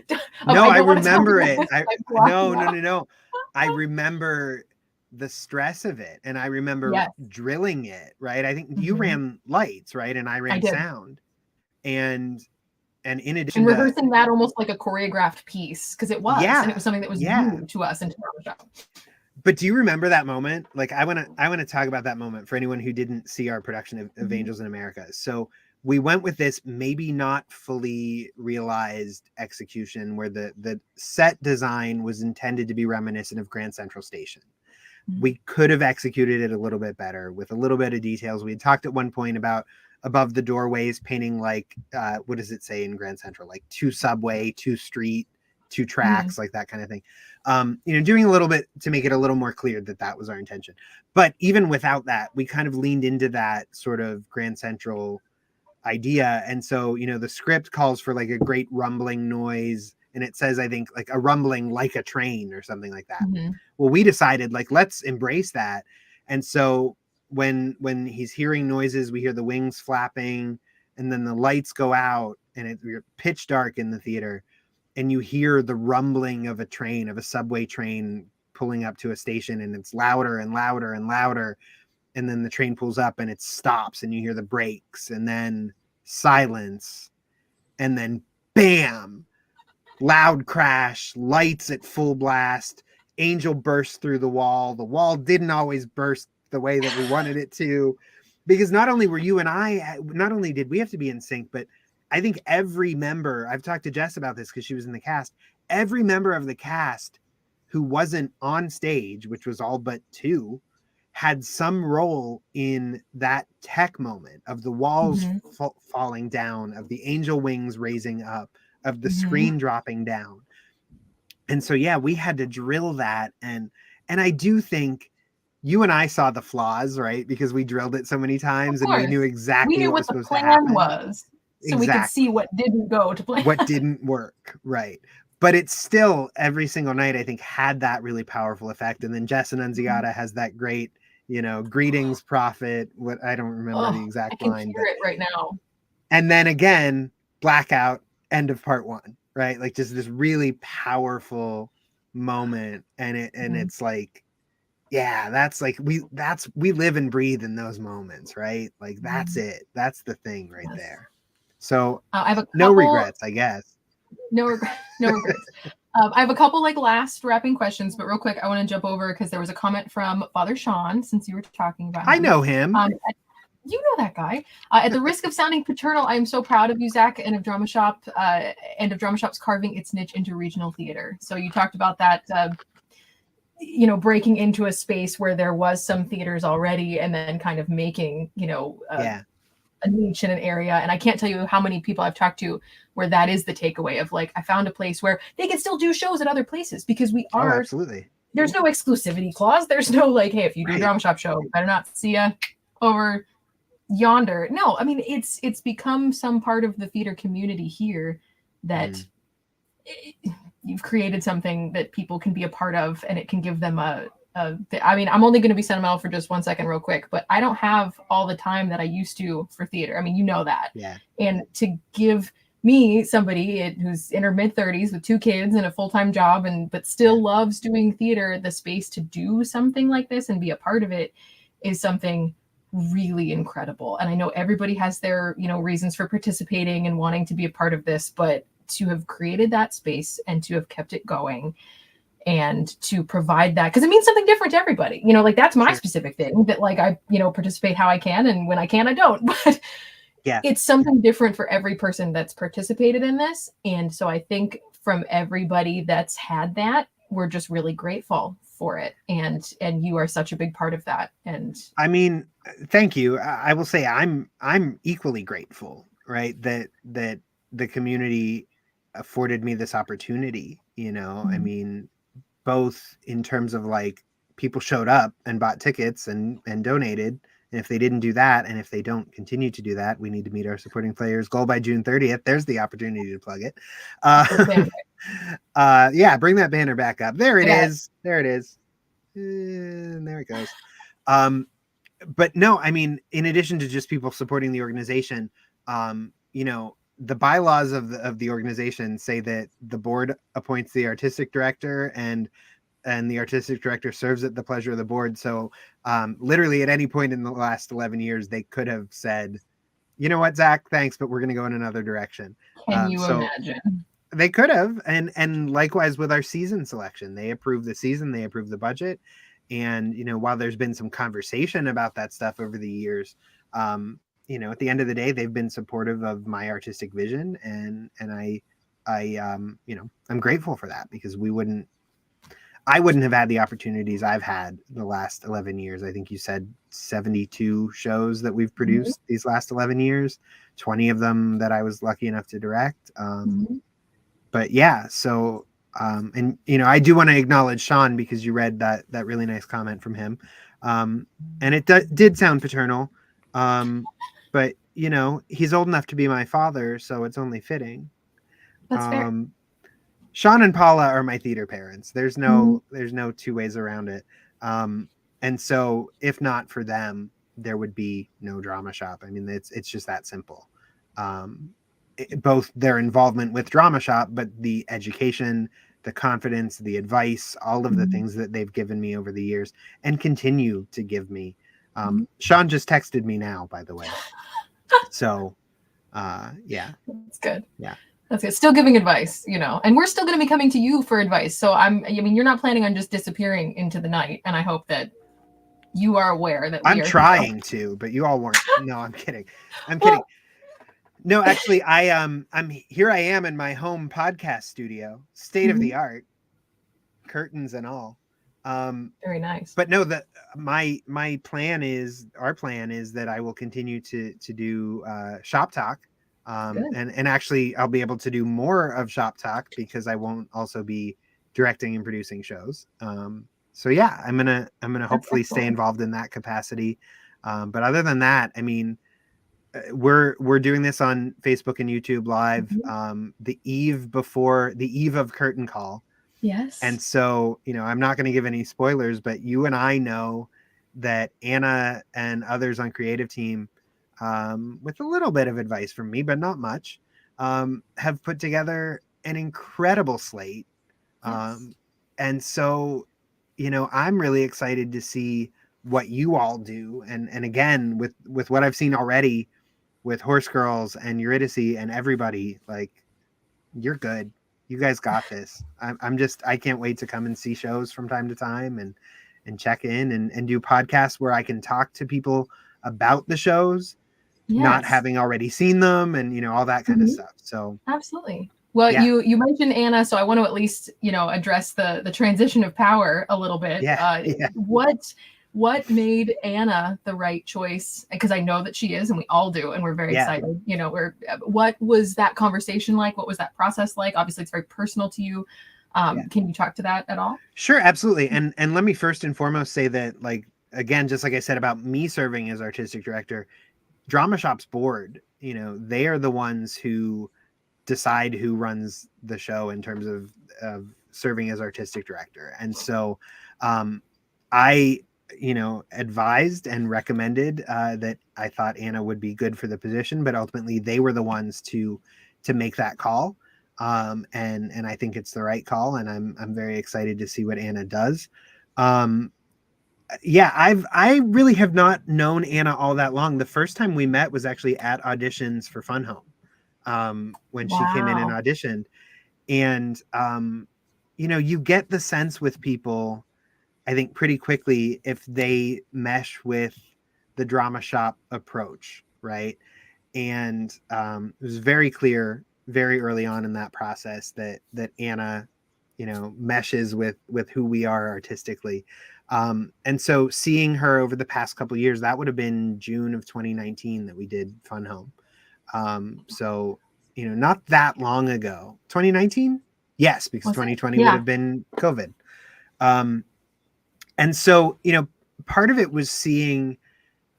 no, I I don't want to talk remember about it. this, I but I blocked No, it no, out. no, no. I remember the stress of it, and I remember Yes. drilling it, right? I think you Mhm. ran lights, right? And I I ran did. sound. And in And addition to, rehearsing that almost like a choreographed piece because it was, and it yeah, was something that was yeah. new to us in Toronto. But do you remember that moment? Like, I want to talk about that moment for anyone who didn't see our production of Mhm. Angels in America. So we went with this maybe not fully realized execution, where the set design was intended to be reminiscent of Grand Central Station. Mhm. We could have executed it a little bit better with a little bit of details. We had talked at one point about above the doorways painting, like, what does it say in Grand Central? Like, two subway, two street, 2 tracks, like that kind of thing. Doing a little bit to make it a little more clear that that was our intention. But even without that, we kind of leaned into that sort of Grand Central idea. And so, the script calls for like a great rumbling noise, and it says, I think, like a rumbling like a train or something like that. Well, we decided, like, let's embrace that. And so when he's hearing noises, we hear the wings flapping, and then the lights go out, and we're pitch dark in the theater, and you hear the rumbling of a subway train pulling up to a station, and it's louder and louder and louder. And then the train pulls up and it stops, and you hear the brakes, and then silence, and then bam, loud crash, lights at full blast, Angel bursts through the wall. The wall didn't always burst the way that we wanted it to, because not only were you and I, not only did we have to be in sync, but I think every member, I've talked to Jess about this because she was in the cast, every member of the cast who wasn't on stage, which was all but 2, had some role in that tech moment of the walls falling down, of the angel wings raising up, of the screen dropping down. And so, yeah, we had to drill that. And I do think you and I saw the flaws, right? Because we drilled it so many times and we knew exactly what was supposed to happen. We knew what the plan was. So we could see what didn't go to plan. What didn't work, right? But it's still, every single night, I think, had that really powerful effect. And then Jess Annunziata has that great, greetings, prophet. What, I don't remember the exact line. I can hear it right now. And then again, blackout, end of part 1, right? Like just this really powerful moment. And it's like, yeah, that's like, we live and breathe in those moments, right? Like that's it. That's the thing right there. So I have no regrets, I guess. No regrets. I have a couple like last wrapping questions, but real quick, I want to jump over because there was a comment from Father Sean, since you were talking about him. I know him. You know that guy. At the risk of sounding paternal, I am so proud of you, Zach, and of Dramashop, and of Dramashop's carving its niche into regional theater. So you talked about that, breaking into a space where there was some theaters already, and then kind of making, a niche in an area. And I can't tell you how many people I've talked to where that is the takeaway of like, I found a place where they can still do shows at other places because we are, absolutely. There's no exclusivity clause. There's no like, hey, if you do a Dramashop show, you better not see ya over yonder. No, I mean, it's become some part of the theater community here that you've created something that people can be a part of, and it can give them I mean, I'm only going to be sentimental for just 1 second real quick, but I don't have all the time that I used to for theater. I mean, you know that. Yeah. And to give me, somebody who's in her mid-30s with 2 kids and a full-time job, but still loves doing theater, the space to do something like this and be a part of it is something really incredible. And I know everybody has their, reasons for participating and wanting to be a part of this, but to have created that space and to have kept it going and to provide that, because it means something different to everybody, like that's my specific thing that like I, participate how I can, and when I can, I don't, but it's something different for every person that's participated in this. And so I think from everybody that's had that, we're just really grateful for it. And you are such a big part of that. And I mean, thank you. I will say I'm equally grateful, right? That the community afforded me this opportunity, I mean, both in terms of like people showed up and bought tickets and donated. And if they didn't do that, and if they don't continue to do that, we need to meet our supporting players goal by June 30th. There's the opportunity to plug it. Bring that banner back up. There it is. There it is. And there it goes. But no, I mean, in addition to just people supporting the organization, the bylaws of the organization say that the board appoints the artistic director, and the artistic director serves at the pleasure of the board. So literally at any point in the last 11 years, they could have said, you know what, Zach, thanks, but we're going to go in another direction. Can you imagine? They could have. And likewise with our season selection, they approved the season, they approved the budget. And, while there's been some conversation about that stuff over the years, at the end of the day, they've been supportive of my artistic vision. And I'm grateful for that, because I wouldn't have had the opportunities I've had the last 11 years. I think you said 72 shows that we've produced these last 11 years, 20 of them that I was lucky enough to direct. But yeah, so And I do want to acknowledge Sean, because you read that really nice comment from him, and it did sound paternal, but he's old enough to be my father, so it's only fitting. That's fair. Sean and Paula are my theater parents. There's Mhm. no two ways around it. And so if not for them, there would be no Drama Shop. I mean, it's just that simple. Both their involvement with Drama Shop, but the education, the confidence, the advice, all of the Mhm. things that they've given me over the years and continue to give me. Mhm. Sean just texted me now, by the way. So, yeah. That's good. Yeah. That's good. Still giving advice, and we're still going to be coming to you for advice. So you're not planning on just disappearing into the night. And I hope that you are aware that we I'm are trying to, but you all weren't. No, I'm kidding. I'm kidding. Well, No, actually, I'm here. I am in my home podcast studio, state of the art, curtains and all. very nice. But no, that my plan is, our plan is that I will continue to do shop talk, Good. and actually I'll be able to do more of shop talk because I won't also be directing and producing shows. So yeah, I'm gonna That's hopefully stay excellent. involved in that capacity. But other than that, I mean, we're doing this on Facebook and YouTube live, Mhm. the eve of curtain call. Yes. And so, I'm not going to give any spoilers, but you and I know that Anna and others on creative team, with a little bit of advice from me, but not much, have put together an incredible slate. Yes. Um, and so, I'm really excited to see what you all do. And again, with what I've seen already with Horse Girls and Eurydice and everybody, like, you're good. You guys got this. I can't wait to come and see shows from time to time and check in and do podcasts where I can talk to people about the shows, not Yes. having already seen them, and all that kind of Mhm. stuff. So Absolutely. Well, yeah, you mentioned Anna, so I want to at least address the transition of power a little bit. yeah, yeah, What made Anna the right choice? Because I know that she is, and we all do, and we're very yeah, excited. What was that conversation like? What was that process like? Obviously, it's very personal to you. yeah. Can you talk to that at all? Sure, absolutely. And let me first and foremost say that, like, again, just like I said about me serving as artistic director, Drama Shop's board, they are the ones who decide who runs the show in terms of serving as artistic director. And so, I, advised and recommended that I thought Anna would be good for the position, but ultimately they were the ones to make that call. And I think it's the right call, and I'm very excited to see what Anna does. Um, yeah, I really have not known Anna all that long. The first time we met was actually at auditions for Fun Home, when she came in and Wow. auditioned. And you get the sense with people, I think, pretty quickly if they mesh with the Drama Shop approach, right? And it was very clear very early on in that process that Anna, meshes with who we are artistically. And so seeing her over the past couple of years, that would have been June of 2019 that we did Fun Home. So, not that long ago. 2019? Yes, because Was it? 2020 would Yeah. have been COVID. Um, and so, part of it was seeing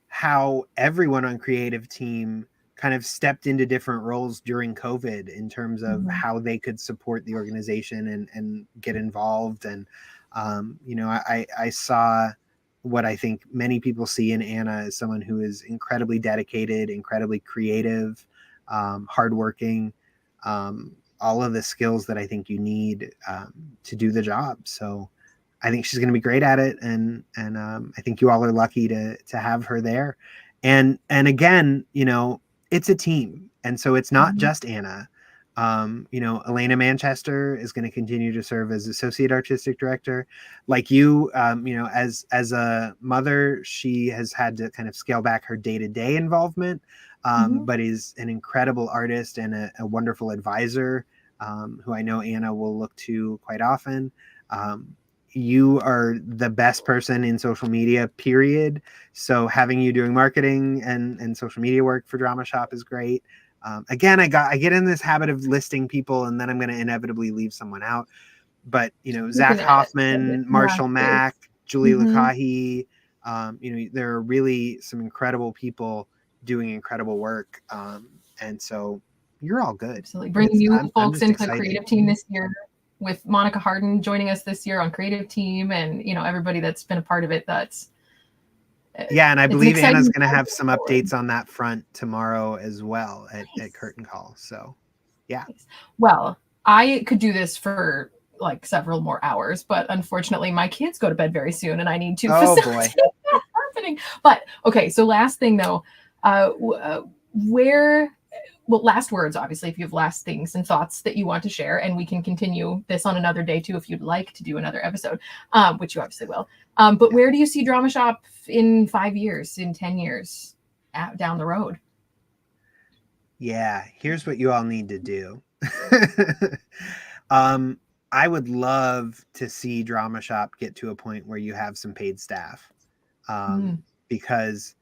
how everyone on creative team kind of stepped into different roles during COVID in terms of Mhm. how they could support the organization and get involved. And, I saw what I think many people see in Anna as someone who is incredibly dedicated, incredibly creative, hardworking, all of the skills that I think you need to do the job. So I think she's going to be great at it, and I think you all are lucky to have her there. And again, it's a team, and so it's not Mhm. just Anna. Elena Manchester is going to continue to serve as associate artistic director. Like you, as a mother, she has had to kind of scale back her day to day involvement, Mhm. but is an incredible artist and a wonderful advisor, who I know Anna will look to quite often. Um, you are the best person in social media, period. So having you doing marketing and social media work for Drama Shop is great. Again, I get in this habit of listing people, and then I'm going to inevitably leave someone out. but You Zach can send it. Hoffman, Yeah, Marshall great. Mack, Julie Mhm. Lukahi, there are really some incredible people doing incredible work, and so you're all good. Absolutely. Bringing I'm new I'm folks just into the excited. creative team this year with Monica Harden joining us this year on creative team, and everybody that's been a part of it. Yeah, and I It's an believe Anna's exciting going to time have going some forward. updates on that front tomorrow as well at Nice. Curtain Call. So, yeah. Nice. Well, I could do this for like several more hours, but unfortunately my kids go to bed very soon and I need to Oh boy. facilitate that happening. But okay, so last thing though, where last words, obviously, if you have last things and thoughts that you want to share, and we can continue this on another day too if you'd like to do another episode, which you obviously will. But Yeah. where do you see Drama Shop in 5 years, in 10 years down the road? Yeah, here's what you all need to do. I would love to see Drama Shop get to a point where you have some paid staff, because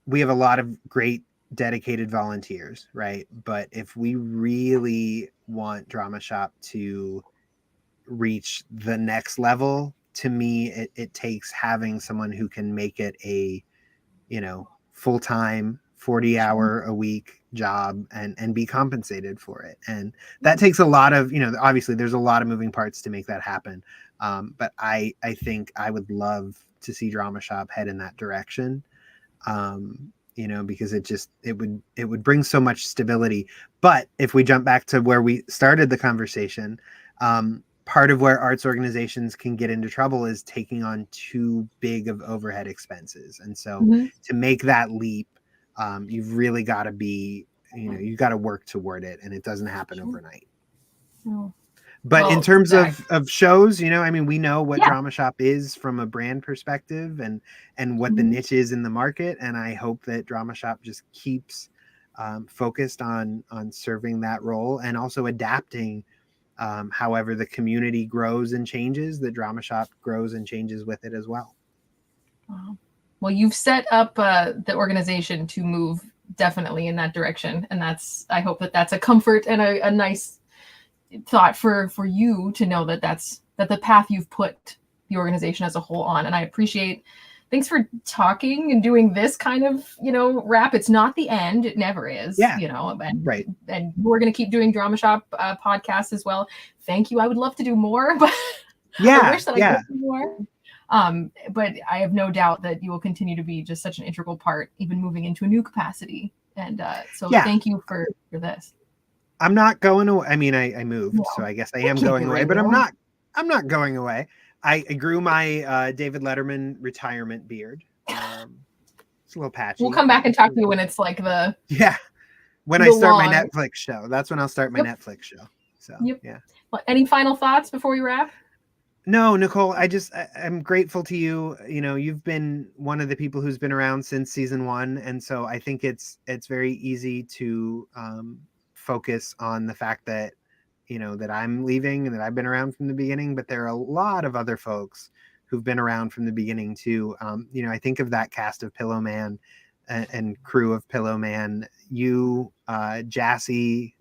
we have a lot of great dedicated volunteers, right? But if we really want Drama Shop to reach the next level, to me, it takes having someone who can make it a full-time 40-hour a week job and be compensated for it. And that takes a lot of, obviously there's a lot of moving parts to make that happen. But I think I would love to see Drama Shop head in that direction. Because it would bring so much stability. But if we jump back to where we started the conversation, part of where arts organizations can get into trouble is taking on too big of overhead expenses. And so to make that leap, you've really got to be, you've got to work toward it, and it doesn't happen overnight. Oh. But in terms of shows, we know what Drama Shop is from a brand perspective and what the niche is in the market. And I hope that Drama Shop just keeps focused on serving that role and also adapting however the community grows and changes, that Drama Shop grows and changes with it as well. Wow. Well, you've set up the organization to move definitely in that direction. And I hope that's a comfort and a nice thought for you to know that that's the path you've put the organization as a whole on. And I appreciate, thanks for talking and doing this kind of, wrap. It's not the end. It never is, and, right. And we're going to keep doing Drama Shop podcasts as well. Thank you. I would love to do more, but I wish that I could do more. But I have no doubt that you will continue to be just such an integral part, even moving into a new capacity. And so thank you for this. I'm not going away. I mean, I moved, so I guess I am going away, but I'm not going away. I grew my David Letterman retirement beard. It's a little patchy. We'll come back and talk to you when it's like when I start my Netflix show. That's when I'll start my Netflix show. So yeah. Well, any final thoughts before we wrap? No, Nicole, I'm grateful to you. You've been one of the people who's been around since season 1. And so I think it's very easy to focus on the fact that, that I'm leaving and that I've been around from the beginning, but there are a lot of other folks who've been around from the beginning too. I think of that cast of Pillowman and crew of Pillowman, you, Jassy,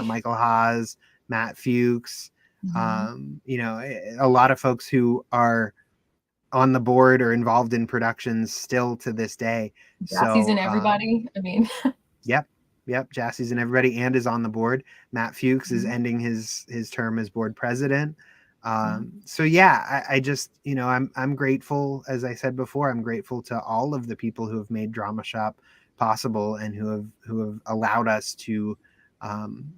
Michael Haas, Matt Fuchs, a lot of folks who are on the board or involved in productions still to this day. Jassy's in everybody. Yep. Jassy's in everybody and is on the board. Matt Fuchs is ending his term as board president. So yeah, I just, I'm grateful. As I said before, I'm grateful to all of the people who have made Drama Shop possible and who have allowed us to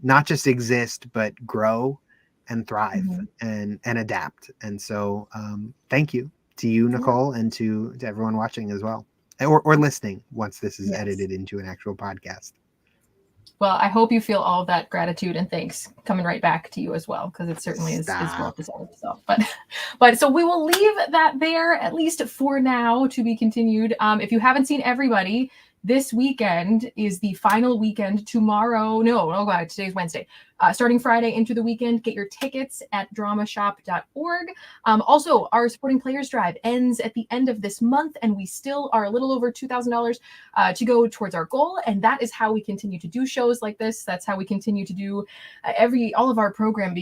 not just exist, but grow and thrive and adapt. And so thank you to you, Nicole, and to everyone watching as well, or listening once this is edited into an actual podcast. Well, I hope you feel all of that gratitude and thanks coming right back to you as well, because it certainly is well deserved. So, but so we will leave that there, at least for now, to be continued. If you haven't seen everybody, this weekend is the final weekend. Tomorrow, today's Wednesday. Starting Friday into the weekend, get your tickets at dramashop.org. Also, our Supporting Players Drive ends at the end of this month, and we still are a little over $2,000 to go towards our goal. And that is how we continue to do shows like this. That's how we continue to do all of our program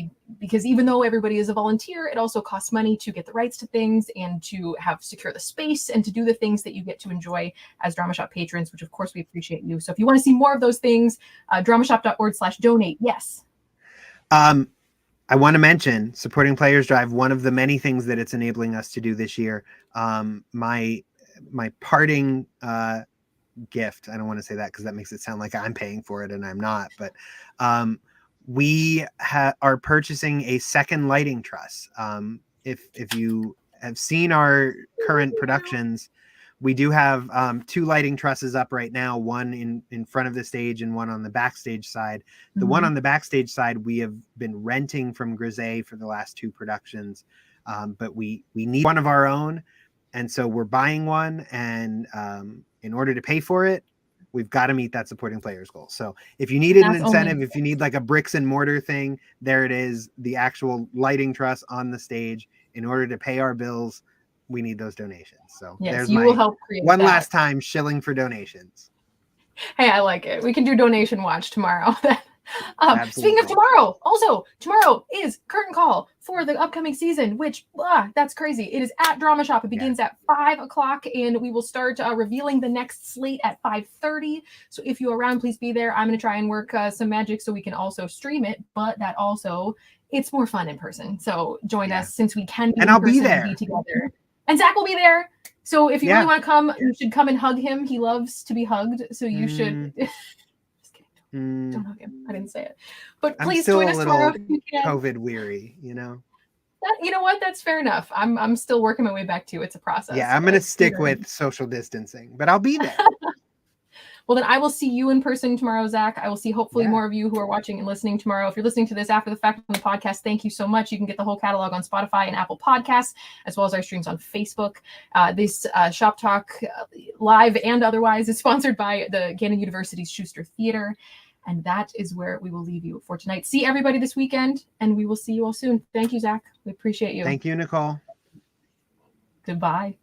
because even though everybody is a volunteer, it also costs money to get the rights to things and to have secure the space and to do the things that you get to enjoy as Drama Shop patrons, which of course we appreciate you. So if you want to see more of those things, dramashop.org/donate. Yes. I want to mention supporting Players Drive. One of the many things that it's enabling us to do this year. My parting gift. I don't want to say that because that makes it sound like I'm paying for it and I'm not. But we are purchasing a second lighting truss. If you have seen our current productions, we do have 2 lighting trusses up right now, one in front of the stage and one on the backstage side. The one on the backstage side we have been renting from Grisey for the last 2 productions, but we need one of our own, and so we're buying one, and in order to pay for it, we've got to meet that supporting players goal. So if you need an incentive, if you need like a bricks and mortar thing, there it is, the actual lighting truss on the stage. In order to pay our bills, we need those donations. So yes, there's you will help create one that. last time shilling for donations. Hey, I like it. We can do donation watch tomorrow. Speaking of tomorrow is curtain call for the upcoming season, which that's crazy. It is at Drama Shop. It begins at 5 o'clock, and we will start revealing the next slate at 5:30. So if you're around, please be there. I'm going to try and work some magic so we can also stream it, but that also, it's more fun in person. So join us, since we can be and in I'll person be there. and be together. And Zach will be there. So if you really want to come, you should come and hug him. He loves to be hugged. So you should. Just kidding. Don't hug him. I didn't say it. But please join us tomorrow if you can. COVID weary, you know. You know what? That's fair enough. I'm still working my way back to. It's a process. Yeah, I'm going to stick with social distancing, but I'll be there. Well, then I will see you in person tomorrow, Zach. I will see hopefully more of you who are watching and listening tomorrow. If you're listening to this after the fact on the podcast, thank you so much. You can get the whole catalog on Spotify and Apple Podcasts, as well as our streams on Facebook. This Shop Talk live and otherwise is sponsored by the Gannon University's Schuster Theater. And that is where we will leave you for tonight. See everybody this weekend, and we will see you all soon. Thank you, Zach. We appreciate you. Thank you, Nicole. Goodbye.